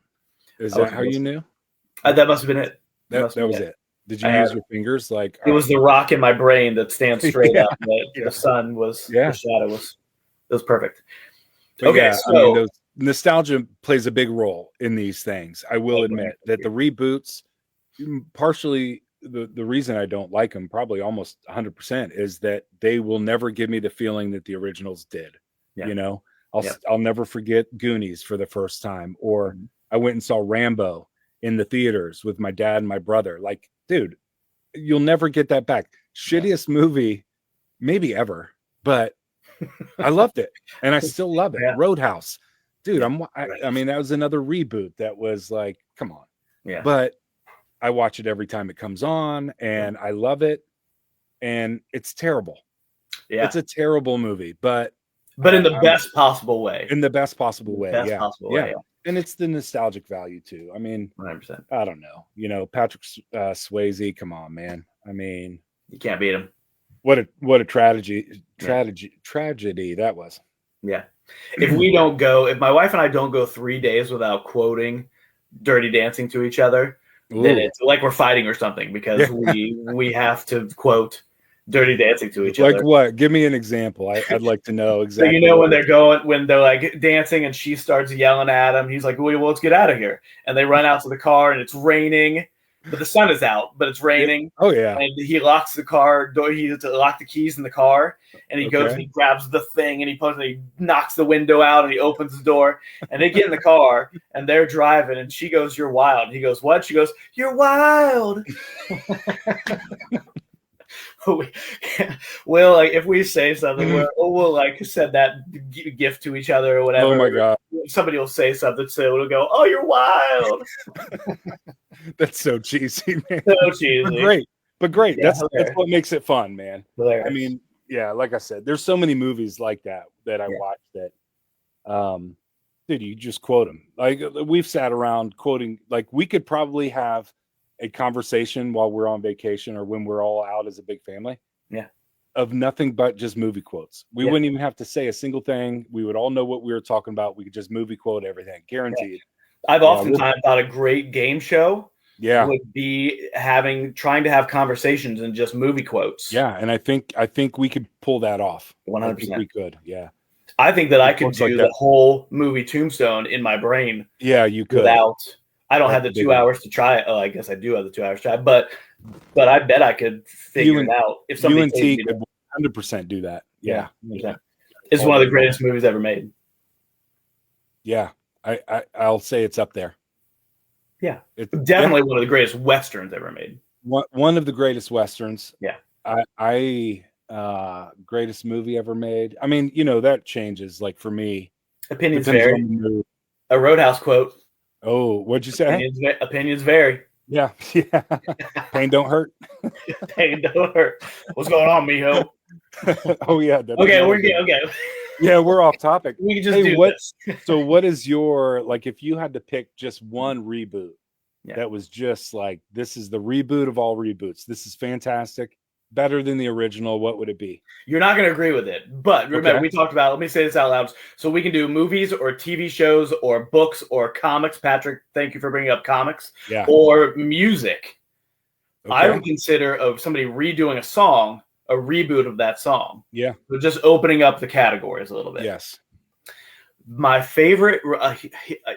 Is that how you knew? That must have been it. That was it. Did you use your fingers? Like, it was the rock in my brain that stands straight up. The sun was, the shadow was, it was perfect. But okay, so nostalgia plays a big role in these things. I will admit that the reboots, partially the reason I don't like them, probably almost 100%, is that they will never give me the feeling that the originals did. Yeah. I'll never forget Goonies for the first time, or I went and saw Rambo in the theaters with my dad and my brother. Like, dude, you'll never get that back. Shittiest movie maybe ever, but I loved it, and I still love it. Roadhouse, dude. I mean, that was another reboot that was like, come on. Yeah. But I watch it every time it comes on, and I love it. And it's terrible. Yeah, it's a terrible movie, but in the best possible way. In the best possible way. Best possible way. Yeah. And it's the nostalgic value too. I mean, 100%. I don't know. Patrick Swayze. Come on, man. I mean, you can't beat him. What a tragedy that was. Yeah. If my wife and I don't go 3 days without quoting Dirty Dancing to each other, then it's like we're fighting or something, because we have to quote Dirty Dancing to each other. Like what? Give me an example. I'd like to know exactly. So when they're like dancing and she starts yelling at him, he's like, well, let's get out of here. And they run out to the car, and it's raining, but the sun is out, but it's raining. Oh yeah. And he locks the car door. He has to lock the keys in the car, and he goes and he grabs the thing, and he knocks the window out, and he opens the door, and they get in the car, and they're driving, and she goes, "You're wild." And he goes, "What?" She goes, "You're wild." Well, like, if we say something, we'll like send that gift to each other or whatever. Oh my god! Somebody will say something, so it'll go, "Oh, you're wild." That's so cheesy, man. So cheesy, but great. Yeah, that's what makes it fun, man. Hilarious. I mean, yeah, like I said, there's so many movies like that I watch that, dude, you just quote them. Like, we've sat around quoting. Like, we could probably have a conversation while we're on vacation or when we're all out as a big family. Yeah. Of nothing but just movie quotes. We wouldn't even have to say a single thing. We would all know what we were talking about. We could just movie quote everything. Guaranteed. I've oftentimes thought a great game show Yeah. would be trying to have conversations and just movie quotes. Yeah, and I think we could pull that off. 100%. I think we could. Yeah. I think that I could Looks do like the that. whole movie Tombstone in my brain. Yeah, you could. Without, I don't That's have the a big 2 one. hours to try it. Oh, I guess I do have the 2 hours to try it, but I bet I could figure it out if You somebody and paid T me could 100% do that. Yeah. 100%. It's one of the greatest movies ever made. Yeah, I'll say it's up there. Yeah, it's definitely one of the greatest westerns ever made. One of the greatest westerns. Yeah, greatest movie ever made. I mean, that changes. Like for me, opinions vary. A Roadhouse quote. Oh, what'd you say? Opinions vary. Yeah. Pain don't hurt. Pain don't hurt. What's going on, mijo? Oh yeah. Okay, we're good. Okay. Yeah, we're off topic. We can just do this. So what is your, like, if you had to pick just one reboot that was just like, this is the reboot of all reboots, this is fantastic, better than the original, what would it be? You're not going to agree with it, but remember, we talked about, let me say this out loud, so we can do movies or TV shows or books or comics. Patrick, thank you for bringing up comics. Yeah. Or music. Okay. I would consider of somebody redoing a song a reboot of that song. Yeah. So just opening up the categories a little bit. Yes. My favorite,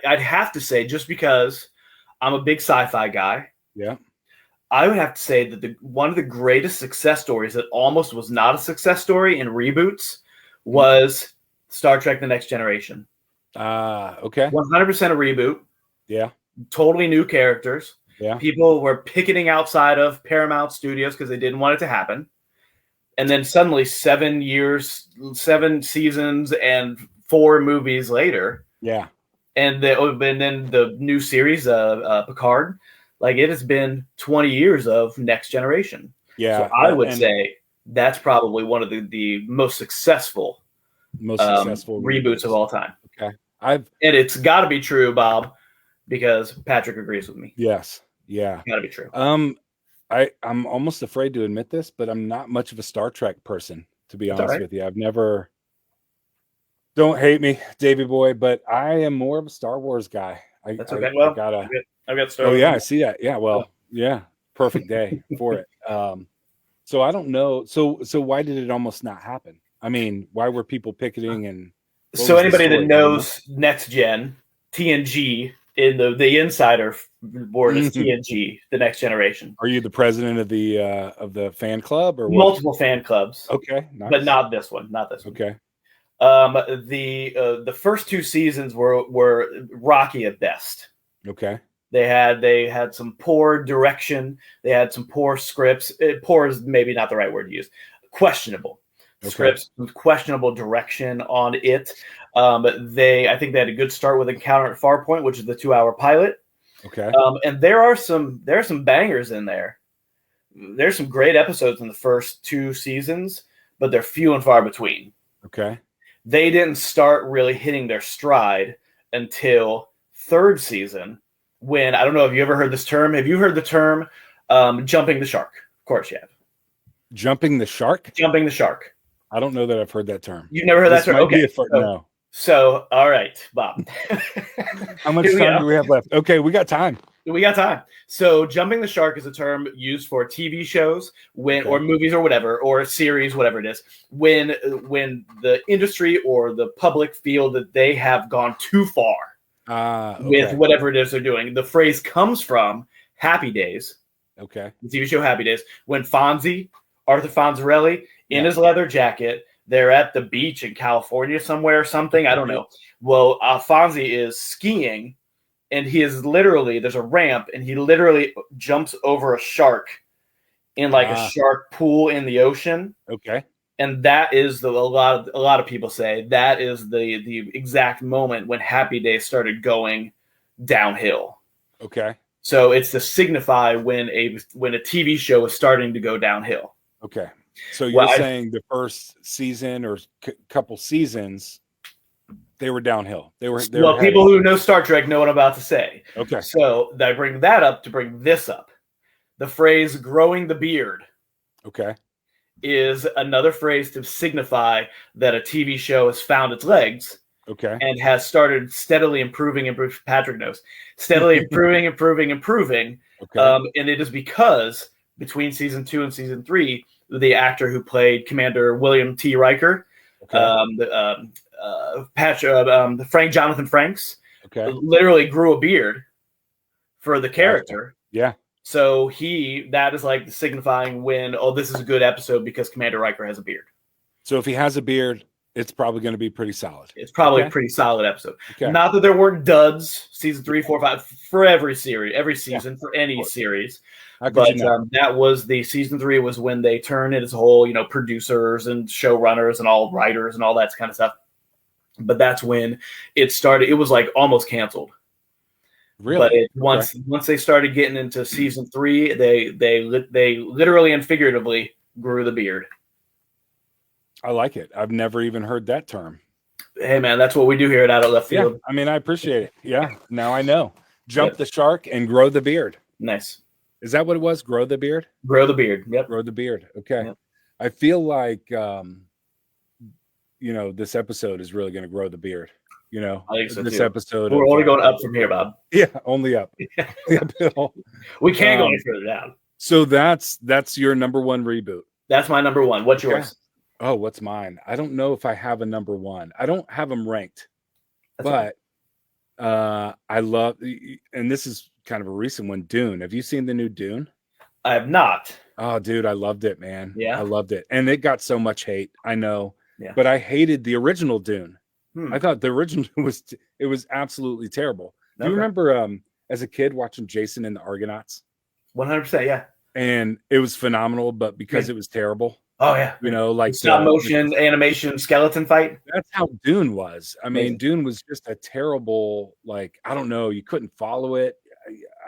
I'd have to say, just because I'm a big sci-fi guy. Yeah. I would have to say that one of the greatest success stories that almost was not a success story in reboots was Star Trek: The Next Generation. Okay. 100% a reboot. Yeah. Totally new characters. Yeah. People were picketing outside of Paramount Studios because they didn't want it to happen. And then suddenly 7 seasons, and 4 movies later. Yeah. And then the new series, Picard, like it has been 20 years of Next Generation. Yeah. So I would say that's probably one of the most successful reboots of all time. Okay. And it's got to be true, Bob, because Patrick agrees with me. Yes. Yeah. Got to be true. I'm almost afraid to admit this, but I'm not much of a Star Trek person, to be honest with you. I've never, don't hate me, Davey boy, but I am more of a Star Wars guy. That's okay. I've got Star Wars. Oh yeah, I see that. Yeah. Well, yeah. Perfect day for it. So I don't know. So why did it almost not happen? I mean, why were people picketing? And so anybody that knows Next Gen, TNG, in the insider board is TNG, the Next Generation. Are you the president of the fan club or what? Multiple fan clubs? Okay, nice. But not this one. Not this one. Okay. The first 2 seasons were rocky at best. Okay. They had some poor direction. They had some poor scripts. Poor is maybe not the right word to use. Questionable scripts, questionable direction on it. I think they had a good start with Encounter at Farpoint, which is the 2-hour pilot. Okay. And there are some bangers in there. There's some great episodes in the first 2 seasons, but they're few and far between. Okay. They didn't start really hitting their stride until 3rd season, when, I don't know if you ever heard this term. Have you heard the term jumping the shark? Of course you have. Jumping the shark? Jumping the shark. I don't know that I've heard that term. You've never heard that term? Okay. No. So, all right, Bob. How much time do we have left? Okay, we got time. So jumping the shark is a term used for TV shows or movies or whatever, or a series, whatever it is, when the industry or the public feel that they have gone too far with whatever it is they're doing. The phrase comes from Happy Days. Okay. The TV show Happy Days, when Arthur Fonzarelli, in his leather jacket, they're at the beach in California somewhere or something. I don't know. Well, Fonzie is skiing, and he is literally, there's a ramp, and he literally jumps over a shark in like a shark pool in the ocean. Okay. And that is a lot of people say that is the exact moment when Happy Days started going downhill. Okay. So it's to signify when a TV show is starting to go downhill. Okay. So you're saying the first season or couple seasons, they were downhill. They were people who know Star Trek know what I'm about to say. Okay. So I bring that up to bring this up. The phrase "growing the beard." Okay. Is another phrase to signify that a TV show has found its legs. Okay. And has started steadily improving. Patrick knows. Steadily improving. Okay. And it is because between season 2 and season 3, the actor who played Commander William T. Riker, Okay. Frank Jonathan Franks, Okay. literally grew a beard for the character. Yeah. So that is like signifying when, this is a good episode because Commander Riker has a beard. So if he has a beard, it's probably going to be pretty solid. It's probably a pretty solid episode. Okay. Not that there weren't duds, season 3, 4, 5, for every season, for any series. But that was the season 3 was when they turned it as a whole, producers and showrunners and all writers and all that kind of stuff. But that's when it started. It was like almost canceled. Really? But once they started getting into season 3, they literally and figuratively grew the beard. I like it. I've never even heard that term. Hey man, that's what we do here at Out of Left Field. Yeah, I mean, I appreciate it. Yeah, now I know. Jump the shark and grow the beard. Nice. Is that what it was? Grow the beard? Grow the beard. Yep. Grow the beard. Okay. Yep. I feel like this episode is really going to grow the beard. I think so this too. episode. We're only going up from here, Bob. Yeah, only up. We can't go any further down. So that's your number one reboot. That's my number one. What's yours? Oh, what's mine? I don't know if I have a number one. I don't have them ranked, but I love, and this is kind of a recent one, Dune. Have you seen the new Dune? I have not. Oh, dude, I loved it, man. Yeah, I loved it, and it got so much hate. I know, but I hated the original Dune. I thought the original was absolutely terrible. Do you remember as a kid watching Jason and the Argonauts? 100%, yeah. And it was phenomenal, but because it was terrible. Oh yeah, like stop motion animation skeleton fight. That's how Dune was. I mean, Dune was just a terrible, I don't know, you couldn't follow it.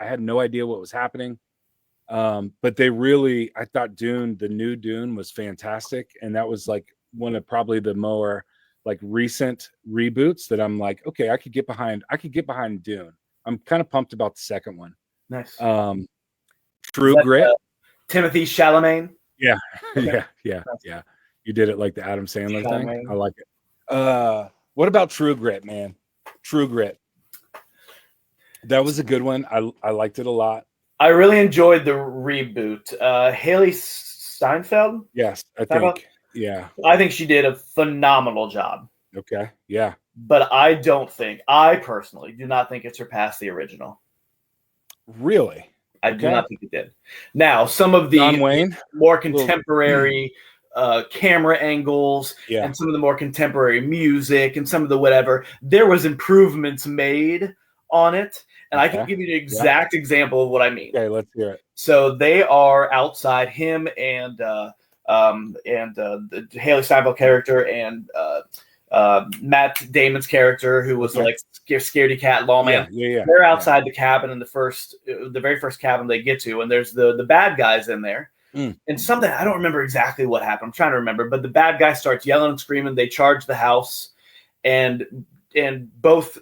I had no idea what was happening. But I thought the new Dune was fantastic, and that was like one of probably the more recent reboots that I'm like, okay, I could get behind Dune. I'm kind of pumped about the second one. Nice. True Grit. Timothy Chalamet. Yeah. Yeah. You did it like the Adam Sandler thing. I like it. What about True Grit, man? True Grit. That was a good one. I liked it a lot. I really enjoyed the reboot. Haley Steinfeld? Yes, I think. Yeah. I think she did a phenomenal job. Okay. Yeah. But I personally do not think it surpassed the original. Really? I do not think it did. Now, some of the John Wayne? more contemporary camera angles and some of the more contemporary music and some of the whatever, there was improvements made on it. And I can give you an exact example of what I mean. Okay, let's hear it. So they are outside, him and the Haley Steinfeld character and Matt Damon's character, who was like scaredy cat lawman. Yeah. They're outside the cabin in the very first cabin they get to, and there's the bad guys in there. And something, I don't remember exactly what happened. I'm trying to remember, but the bad guy starts yelling and screaming. They charge the house, and both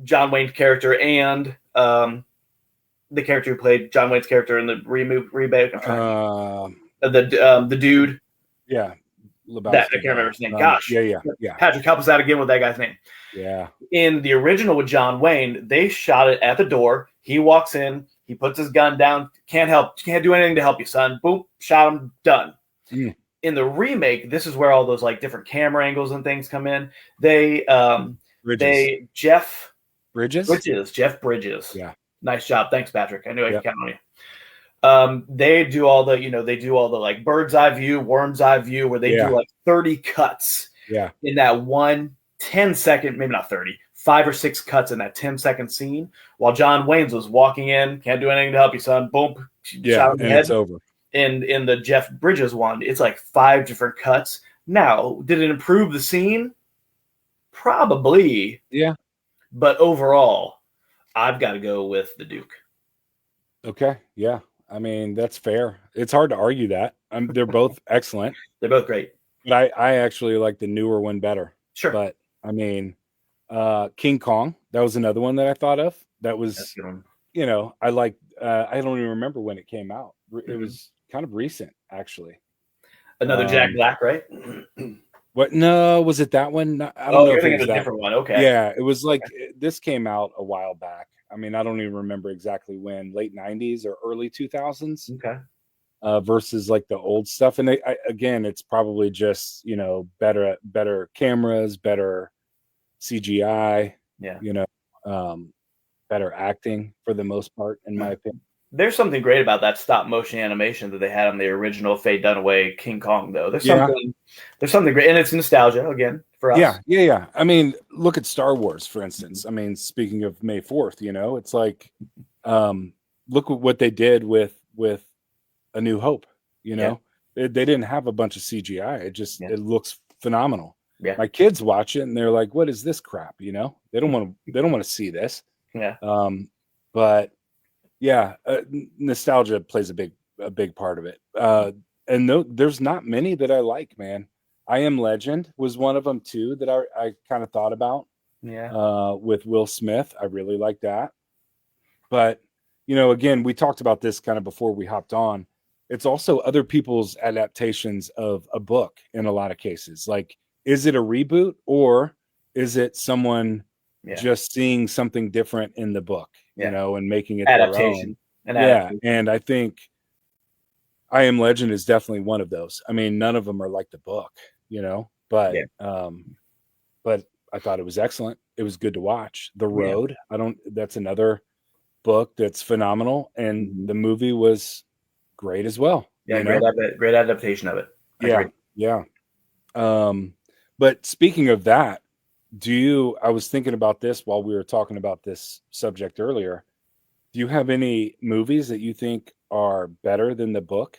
John Wayne's character and the character who played John Wayne's character in the remake. The dude. Yeah. That, I can't remember his name. Gosh. Yeah. Patrick, help us out again with that guy's name. Yeah. In the original with John Wayne, they shot it at the door. He walks in. He puts his gun down. Can't do anything to help you, son. Boom. Shot him. Done. In the remake, this is where all those different camera angles and things come in. Jeff Bridges. Yeah. Nice job. Thanks, Patrick. I knew I could count on you. They do all the bird's eye view, worm's eye view, where they do 30 cuts in that 10 second, maybe not 30, 5 or 6 cuts in that 10-second scene, while John Wayne's was walking in, can't do anything to help you, son. Boom. Yeah, and it's over. In the Jeff Bridges one, it's 5 different cuts. Now, did it improve the scene? Probably. Yeah. But overall, I've got to go with the Duke. Okay. Yeah. I mean, that's fair. It's hard to argue that. They're both excellent. They're both great. But I actually like the newer one better. Sure. But I mean, King Kong, that was another one that I thought of. That was, I like, I don't even remember when it came out. It was kind of recent, actually. Another Jack Black, right? What? No, was it that one? I don't know. You're thinking of a different one. Okay. Yeah, it was this came out a while back. I mean, I don't even remember exactly when, late 90s or early 2000s, Okay. versus like the old stuff. And again, it's probably just, better cameras, better CGI, Yeah. um, better acting for the most part, in my opinion. There's something great about that stop motion animation that they had on the original Faye Dunaway King Kong, though. There's something great, and it's nostalgia again for us. Yeah. I mean, look at Star Wars, for instance. I mean, speaking of May 4th, it's like, look at what they did with A New Hope. They didn't have a bunch of CGI. It looks phenomenal. Yeah. My kids watch it and they're like, "What is this crap?" They don't want to see this. Yeah. But yeah, nostalgia plays a big part of it. And there's not many that I like, man. I Am Legend was one of them too that I kind of thought about. Yeah. With Will Smith, I really like that. But again, we talked about this kind of before we hopped on. It's also other people's adaptations of a book in a lot of cases. Like, is it a reboot or is it someone just seeing something different in the book, and making it adaptation? And I think I Am Legend is definitely one of those. I mean, none of them are like the book, but but I thought it was excellent. It was good to watch. The Road, that's another book that's phenomenal, and the movie was great as well. Yeah, great adaptation of it. Yeah. But speaking of that, I was thinking about this while we were talking about this subject earlier. Do you have any movies that you think are better than the book?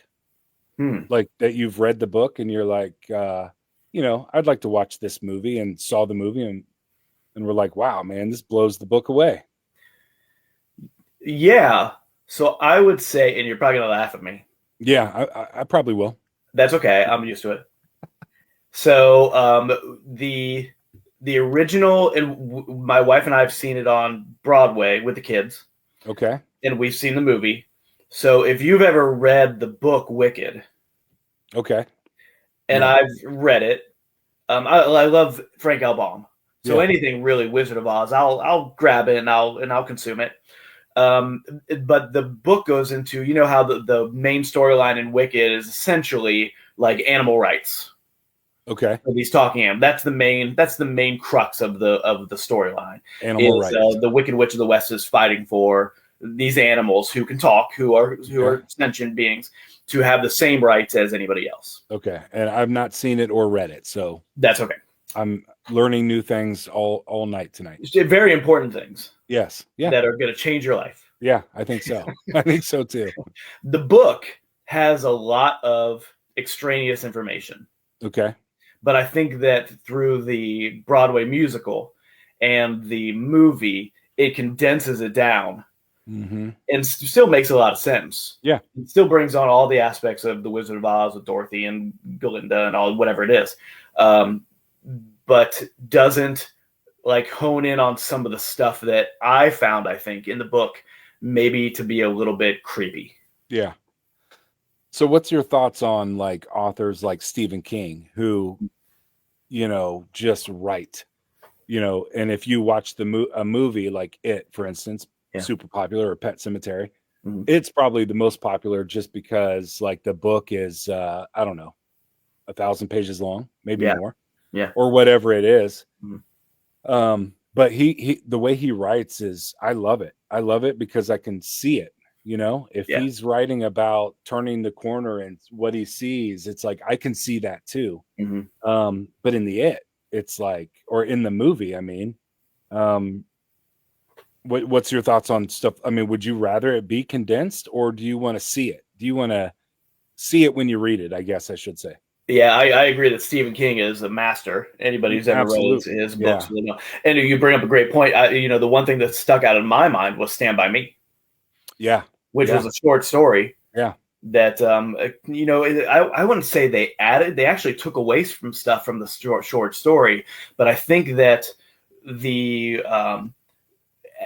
Like that you've read the book and you're like, I'd like to watch this movie, and saw the movie and we're like, wow, man, this blows the book away. Yeah. So I would say, and you're probably going to laugh at me. Yeah, I probably will. That's okay. I'm used to it. So the original, and my wife and I have seen it on Broadway with the kids. Okay. And we've seen the movie. So if you've ever read the book Wicked. Okay. And I've read it. I love Frank L. Baum. So anything really Wizard of Oz, I'll grab it and I'll consume it. But the book goes into, how the main storyline in Wicked is essentially like animal rights. Okay. So he's talking. That's the main crux of the storyline. Animal rights. The Wicked Witch of the West is fighting for these animals who can talk, who are sentient beings, to have the same rights as anybody else. Okay. And I've not seen it or read it, so that's okay. I'm learning new things all night tonight. Very important things. Yes. Yeah. That are going to change your life. Yeah, I think so. I think so too. The book has a lot of extraneous information. Okay. But I think that through the Broadway musical and the movie, it condenses it down. Mm-hmm. And still makes a lot of sense. Yeah. It still brings on all the aspects of the Wizard of Oz with Dorothy and Glinda and all whatever it is. But doesn't like hone in on some of the stuff that I found, I think, in the book, maybe to be a little bit creepy. Yeah. So what's your thoughts on like authors like Stephen King, who, just write, and if you watch a movie like It, for instance, super popular, or Pet Sematary, it's probably the most popular just because like the book is, I don't know, 1,000 pages long, maybe more, or whatever it is. But he the way he writes is, I love it. I love it because I can see it. If he's writing about turning the corner and what he sees, it's like, I can see that too. But in the it's like, or in the movie, I mean, what's your thoughts on stuff? I mean, would you rather it be condensed, or do you want to see it? Do you want to see it when you read it? I guess I should say. Yeah, I agree that Stephen King is a master. Anybody who's ever read his books will know. And you bring up a great point. The one thing that stuck out in my mind was Stand By Me. Yeah. Which was a short story. Yeah. That, I wouldn't say they actually took away from stuff from the short story. But I think that the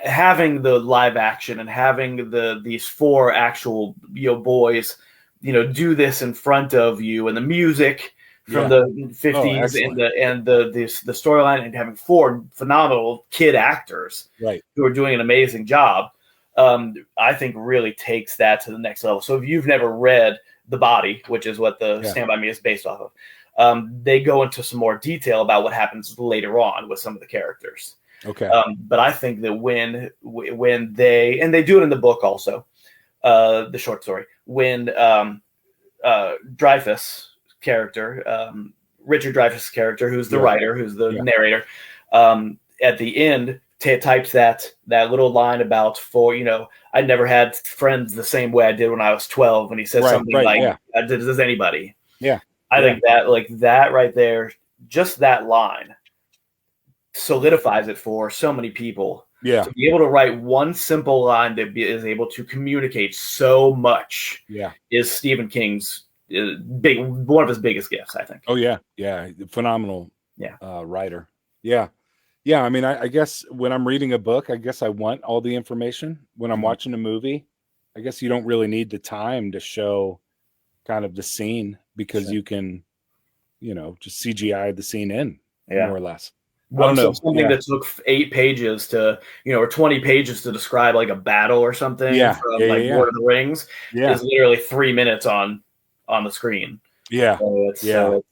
having the live action and having these four actual boys do this in front of you, and the music from Yeah. the Oh, 50s excellent. and the storyline, and having 4 phenomenal kid actors Right. who are doing an amazing job, I think really takes that to the next level. So if you've never read The Body, which is what the Stand By Me is based off of, they go into some more detail about what happens later on with some of the characters. Okay. But I think that when they do it in the book also, the short story, when Dreyfuss character, Richard Dreyfuss character, who's the writer, who's the narrator, at the end types that little line about, I never had friends the same way I did when I was 12, and he says something like, does anybody? Yeah. I think that right there, just that line solidifies it for so many people. Yeah. To be able to write one simple line that is able to communicate so much is Stephen King's one of his biggest gifts, I think. Oh, yeah. Yeah. Phenomenal writer. Yeah. Yeah. I mean, I guess when I'm reading a book, I guess I want all the information. When I'm watching a movie, I guess you don't really need the time to show kind of the scene, because you can, just CGI the scene in more or less. Something that took 8 pages to, or 20 pages to describe like a battle or something from Lord of the Rings is literally 3 minutes on the screen. Yeah. So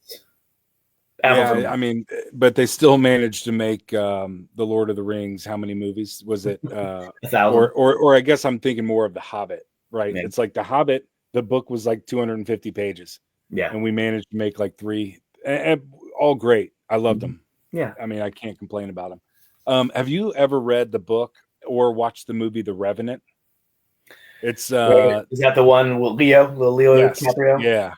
I mean, but they still managed to make the Lord of the Rings. How many movies was it? 1,000. Or I guess I'm thinking more of The Hobbit, right? Yeah. It's like The Hobbit. The book was like 250 pages. Yeah. And we managed to make like 3, all great. I loved them. Yeah. I mean, I can't complain about them. Have you ever read the book or watched the movie The Revenant? It's is that the one with Leo DiCaprio? Yeah.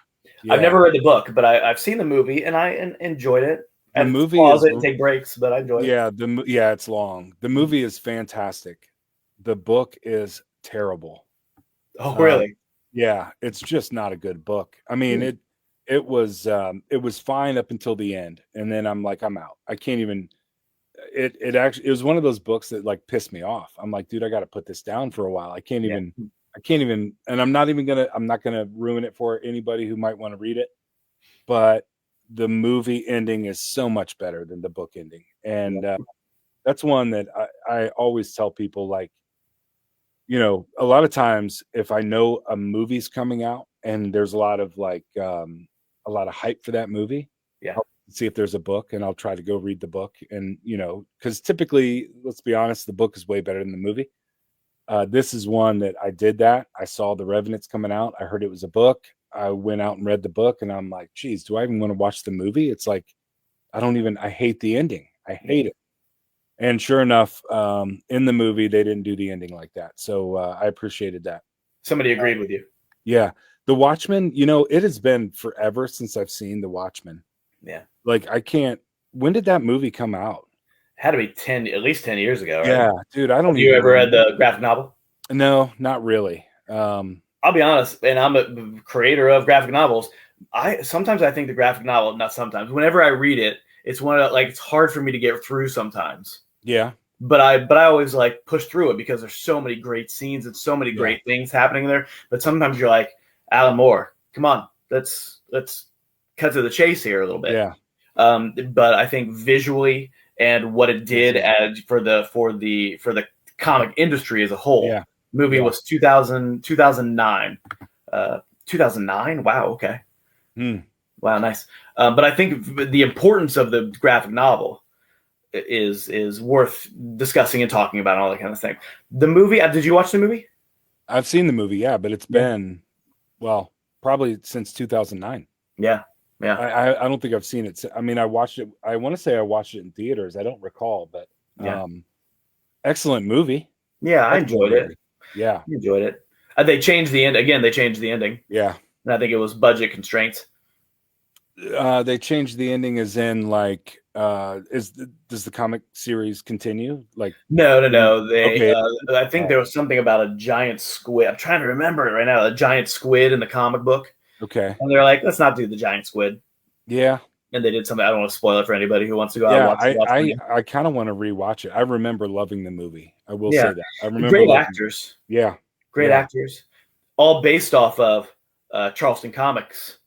I've never read the book, but I've seen the movie and I enjoyed it. The movie pause it and take breaks, but I enjoyed it. Yeah, it's long. The movie is fantastic. The book is terrible. Oh, really? Yeah, it's just not a good book. I mean, it was fine up until the end, and then I'm like, I'm out. I can't even. It was one of those books that like pissed me off. I'm like, dude, I got to put this down for a while. I can't even, and I'm not gonna ruin it for anybody who might want to read it. But the movie ending is so much better than the book ending, and that's one that I always tell people, like, a lot of times if I know a movie's coming out and there's a lot of hype for that movie, I'll see if there's a book and I'll try to go read the book. And, because typically, let's be honest, the book is way better than the movie. This is one that I did that. I saw The Revenant's coming out. I heard it was a book. I went out and read the book, and I'm like, geez, do I even want to watch the movie? It's like, I hate the ending. I hate it. And sure enough, in the movie, they didn't do the ending like that. So I appreciated that. Somebody agreed with you. Yeah. The Watchmen, it has been forever since I've seen The Watchmen. Yeah. Like, when did that movie come out? It had to be at least 10 years ago, right? Yeah, dude, I don't Have you ever read the graphic novel? No, not really. I'll be honest, and I'm a creator of graphic novels. Sometimes I think the graphic novel, not sometimes, whenever I read it, it's it's hard for me to get through sometimes. Yeah. But I always like push through it because there's so many great scenes and so many great things happening there. But sometimes you're like, Alan Moore, come on, let's cut to the chase here a little bit. Yeah. But I think visually and what it did for the comic industry as a whole, movie was 2009. 2009. Wow. Okay. Wow. Nice. But I think the importance of the graphic novel is worth discussing and talking about and all that kind of thing. The movie, did you watch the movie? I've seen the movie, but it's been, probably since 2009. Yeah. I don't think I've seen it. I mean, I watched it. I want to say I watched it in theaters. I don't recall, but excellent movie. Yeah, I enjoyed it. Yeah, I enjoyed it. They changed the end again. They changed the ending. Yeah, and I think it was budget constraints. They changed the ending, as in like, does the comic series continue? Like, no. They, I think there was something about a giant squid. I'm trying to remember it right now. A giant squid in the comic book. Okay. And they're like, let's not do the giant squid. Yeah. And they did something. I don't want to spoil it for anybody who wants to go out and watch it. I kind of want to rewatch it. I remember loving the movie. I will say that. I remember great actors. Yeah. Great actors. All based off of Charleston Comics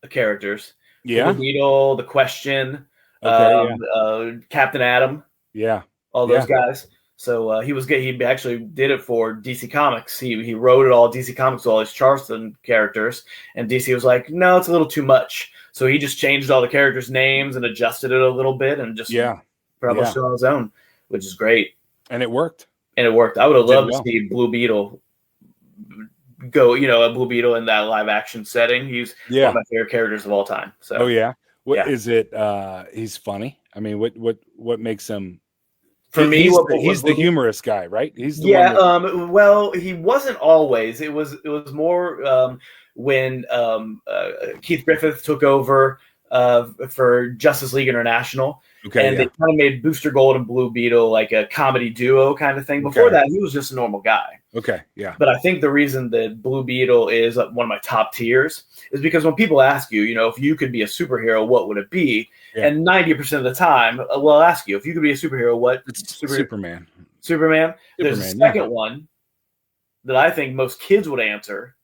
characters Yeah. Blue Beetle, The Question, Okay. Captain Atom, Yeah. all those guys. So he was good. He actually did it for DC Comics. He wrote it all DC Comics, all his Charleston characters, and DC was like, no, it's a little too much. So he just changed all the characters' names and adjusted it a little bit, and just published it on his own, which is great. And it worked. And it worked. I would have loved to see Blue Beetle go, a Blue Beetle in that live action setting. He's one of my favorite characters of all time. So what is it? He's funny. I mean, what makes him? For me, he's the humorous guy, right? He's the one well, he wasn't always. It was more when Keith Griffith took over for Justice League International. Okay, and they kind of made Booster Gold and Blue Beetle like a comedy duo kind of thing. Before that, he was just a normal guy. Okay, yeah. But I think the reason that Blue Beetle is one of my top tiers is because when people ask you, if you could be a superhero, what would it be? Yeah. And 90% of the time, I'll ask you, if you could be a superhero, what? Superman. Superman? There's a second one that I think most kids would answer.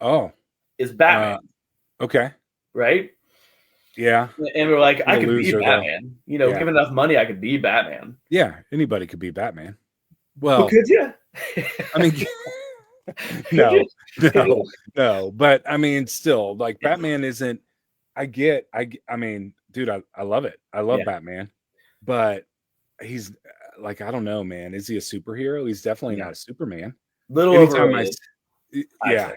Oh. Is Batman. Okay. Right? Yeah. And we're like, I could be Batman. Given enough money, I could be Batman. Yeah, anybody could be Batman. Well, could you? I mean, no. But I mean, still, like Batman isn't. I mean, dude, I love it. I love Batman, but he's like, I don't know, man. Is he a superhero? He's definitely not a Superman. Little overrated. Yeah.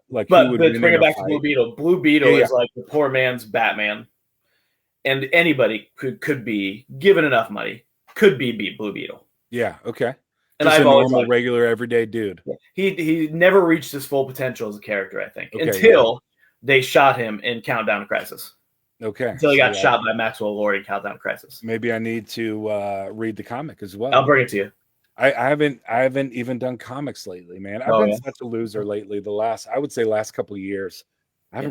Like, but bring it back to Blue Beetle. Blue Beetle is like the poor man's Batman, and anybody could be given enough money could be Blue Beetle. Yeah. Okay. And I've always normal, regular, everyday dude. He never reached his full potential as a character, I think, until they shot him in Countdown to Crisis. Okay. Until he got shot by Maxwell Lord in Countdown to Crisis. Maybe I need to read the comic as well. I'll bring it to you. I haven't even done comics lately, man. I've been such a loser lately. I would say last couple of years. I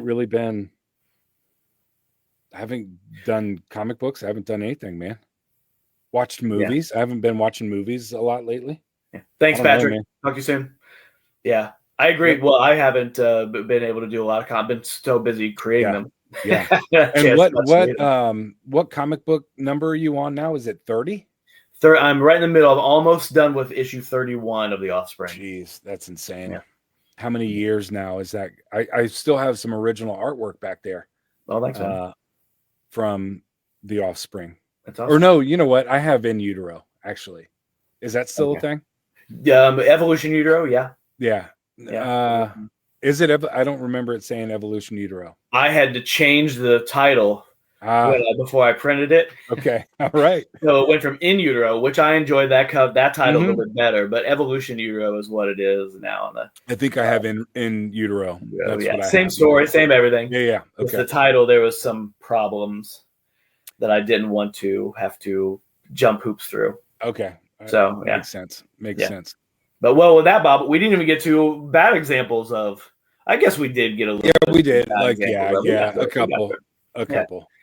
haven't done comic books. I haven't done anything, man. Watched movies. I haven't been watching movies a lot lately. Yeah. Thanks, Patrick. Talk to you soon. Yeah, I agree. Yep. Well, I haven't been able to do a lot of comics. Been so busy creating them. Yeah. And what comic book number are you on now? Is it 30? I'm right in the middle. I'm almost done with issue 31 of The Offspring. Jeez, that's insane. Yeah. How many years now is that? I still have some original artwork back there. Oh, thanks, man. From The Offspring. That's awesome. Or no, you know what? I have In Utero, actually. Is that still a thing? Evolution Utero, yeah. Yeah. Is it? I don't remember it saying Evolution Utero. I had to change the title before I printed it. Okay, all right. So it went from In Utero, which I enjoyed that title a little bit better, but Evolution Utero is what it is now. I think I have In Utero. Same story, same everything. Yeah. Okay. With the title, there was some problems that I didn't want to have to jump hoops through. Okay. So makes sense. Makes sense. But with that, Bob, we didn't even get to bad examples of. I guess we did get a little. Yeah, we did. Like a couple.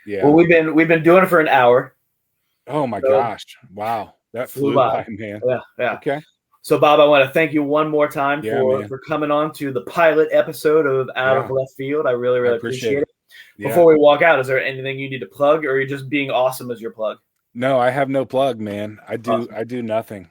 Yeah. Well, we've been doing it for an hour. Oh my gosh! Wow, that flew by, man. Yeah. Okay. So, Bob, I want to thank you one more time for coming on to the pilot episode of Out of Left Field. I really appreciate it. Before we walk out, is there anything you need to plug, or are you just being awesome as your plug? No, I have no plug, man. I do nothing.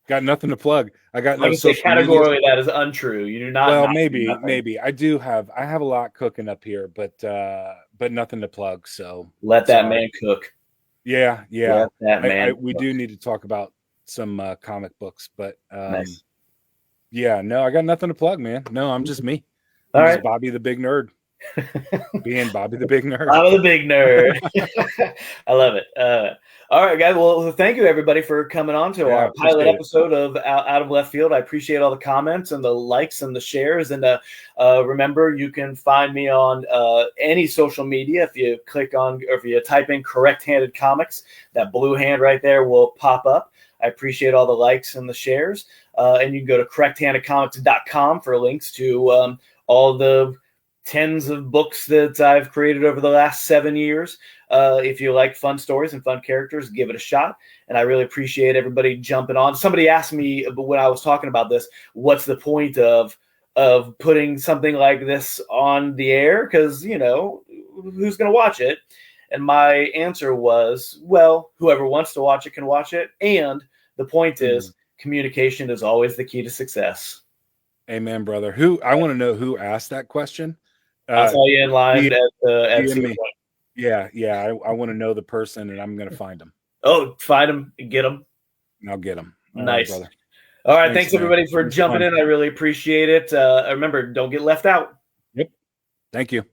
Got nothing to plug. I got no social categorically media. That is untrue. You do not. Well, maybe I do have. I have a lot cooking up here, but nothing to plug. So let that man cook. Yeah. Let that man. We do need to talk about some comic books, but nice. Yeah, no, I got nothing to plug, man. No, I'm just me. All right, Bobby the Big Nerd. Being Bobby the Big Nerd. I'm the big nerd. I love it. All right, guys. Well, thank you, everybody, for coming on to our pilot episode of Out of Left Field. I appreciate all the comments and the likes and the shares. And remember, you can find me on any social media. If you click on or if you type in Correct Handed Comics, that blue hand right there will pop up. I appreciate all the likes and the shares. And you can go to correcthandedcomics.com for links to all the tens of books that I've created over the last 7 years. If you like fun stories and fun characters, give it a shot. And I really appreciate everybody jumping on. Somebody asked me when I was talking about this, what's the point of of putting something like this on the air? Because, you know, who's going to watch it? And my answer was, well, whoever wants to watch it can watch it. And the point is, communication is always the key to success. Amen, brother. I want to know who asked that question. I'll tell you in line at me. Yeah. I want to know the person, and I'm going to find them. Oh, find them and get them. And I'll get them. Nice. Right, brother. All right. Thanks everybody for jumping in. I really appreciate it. Remember, don't get left out. Yep. Thank you.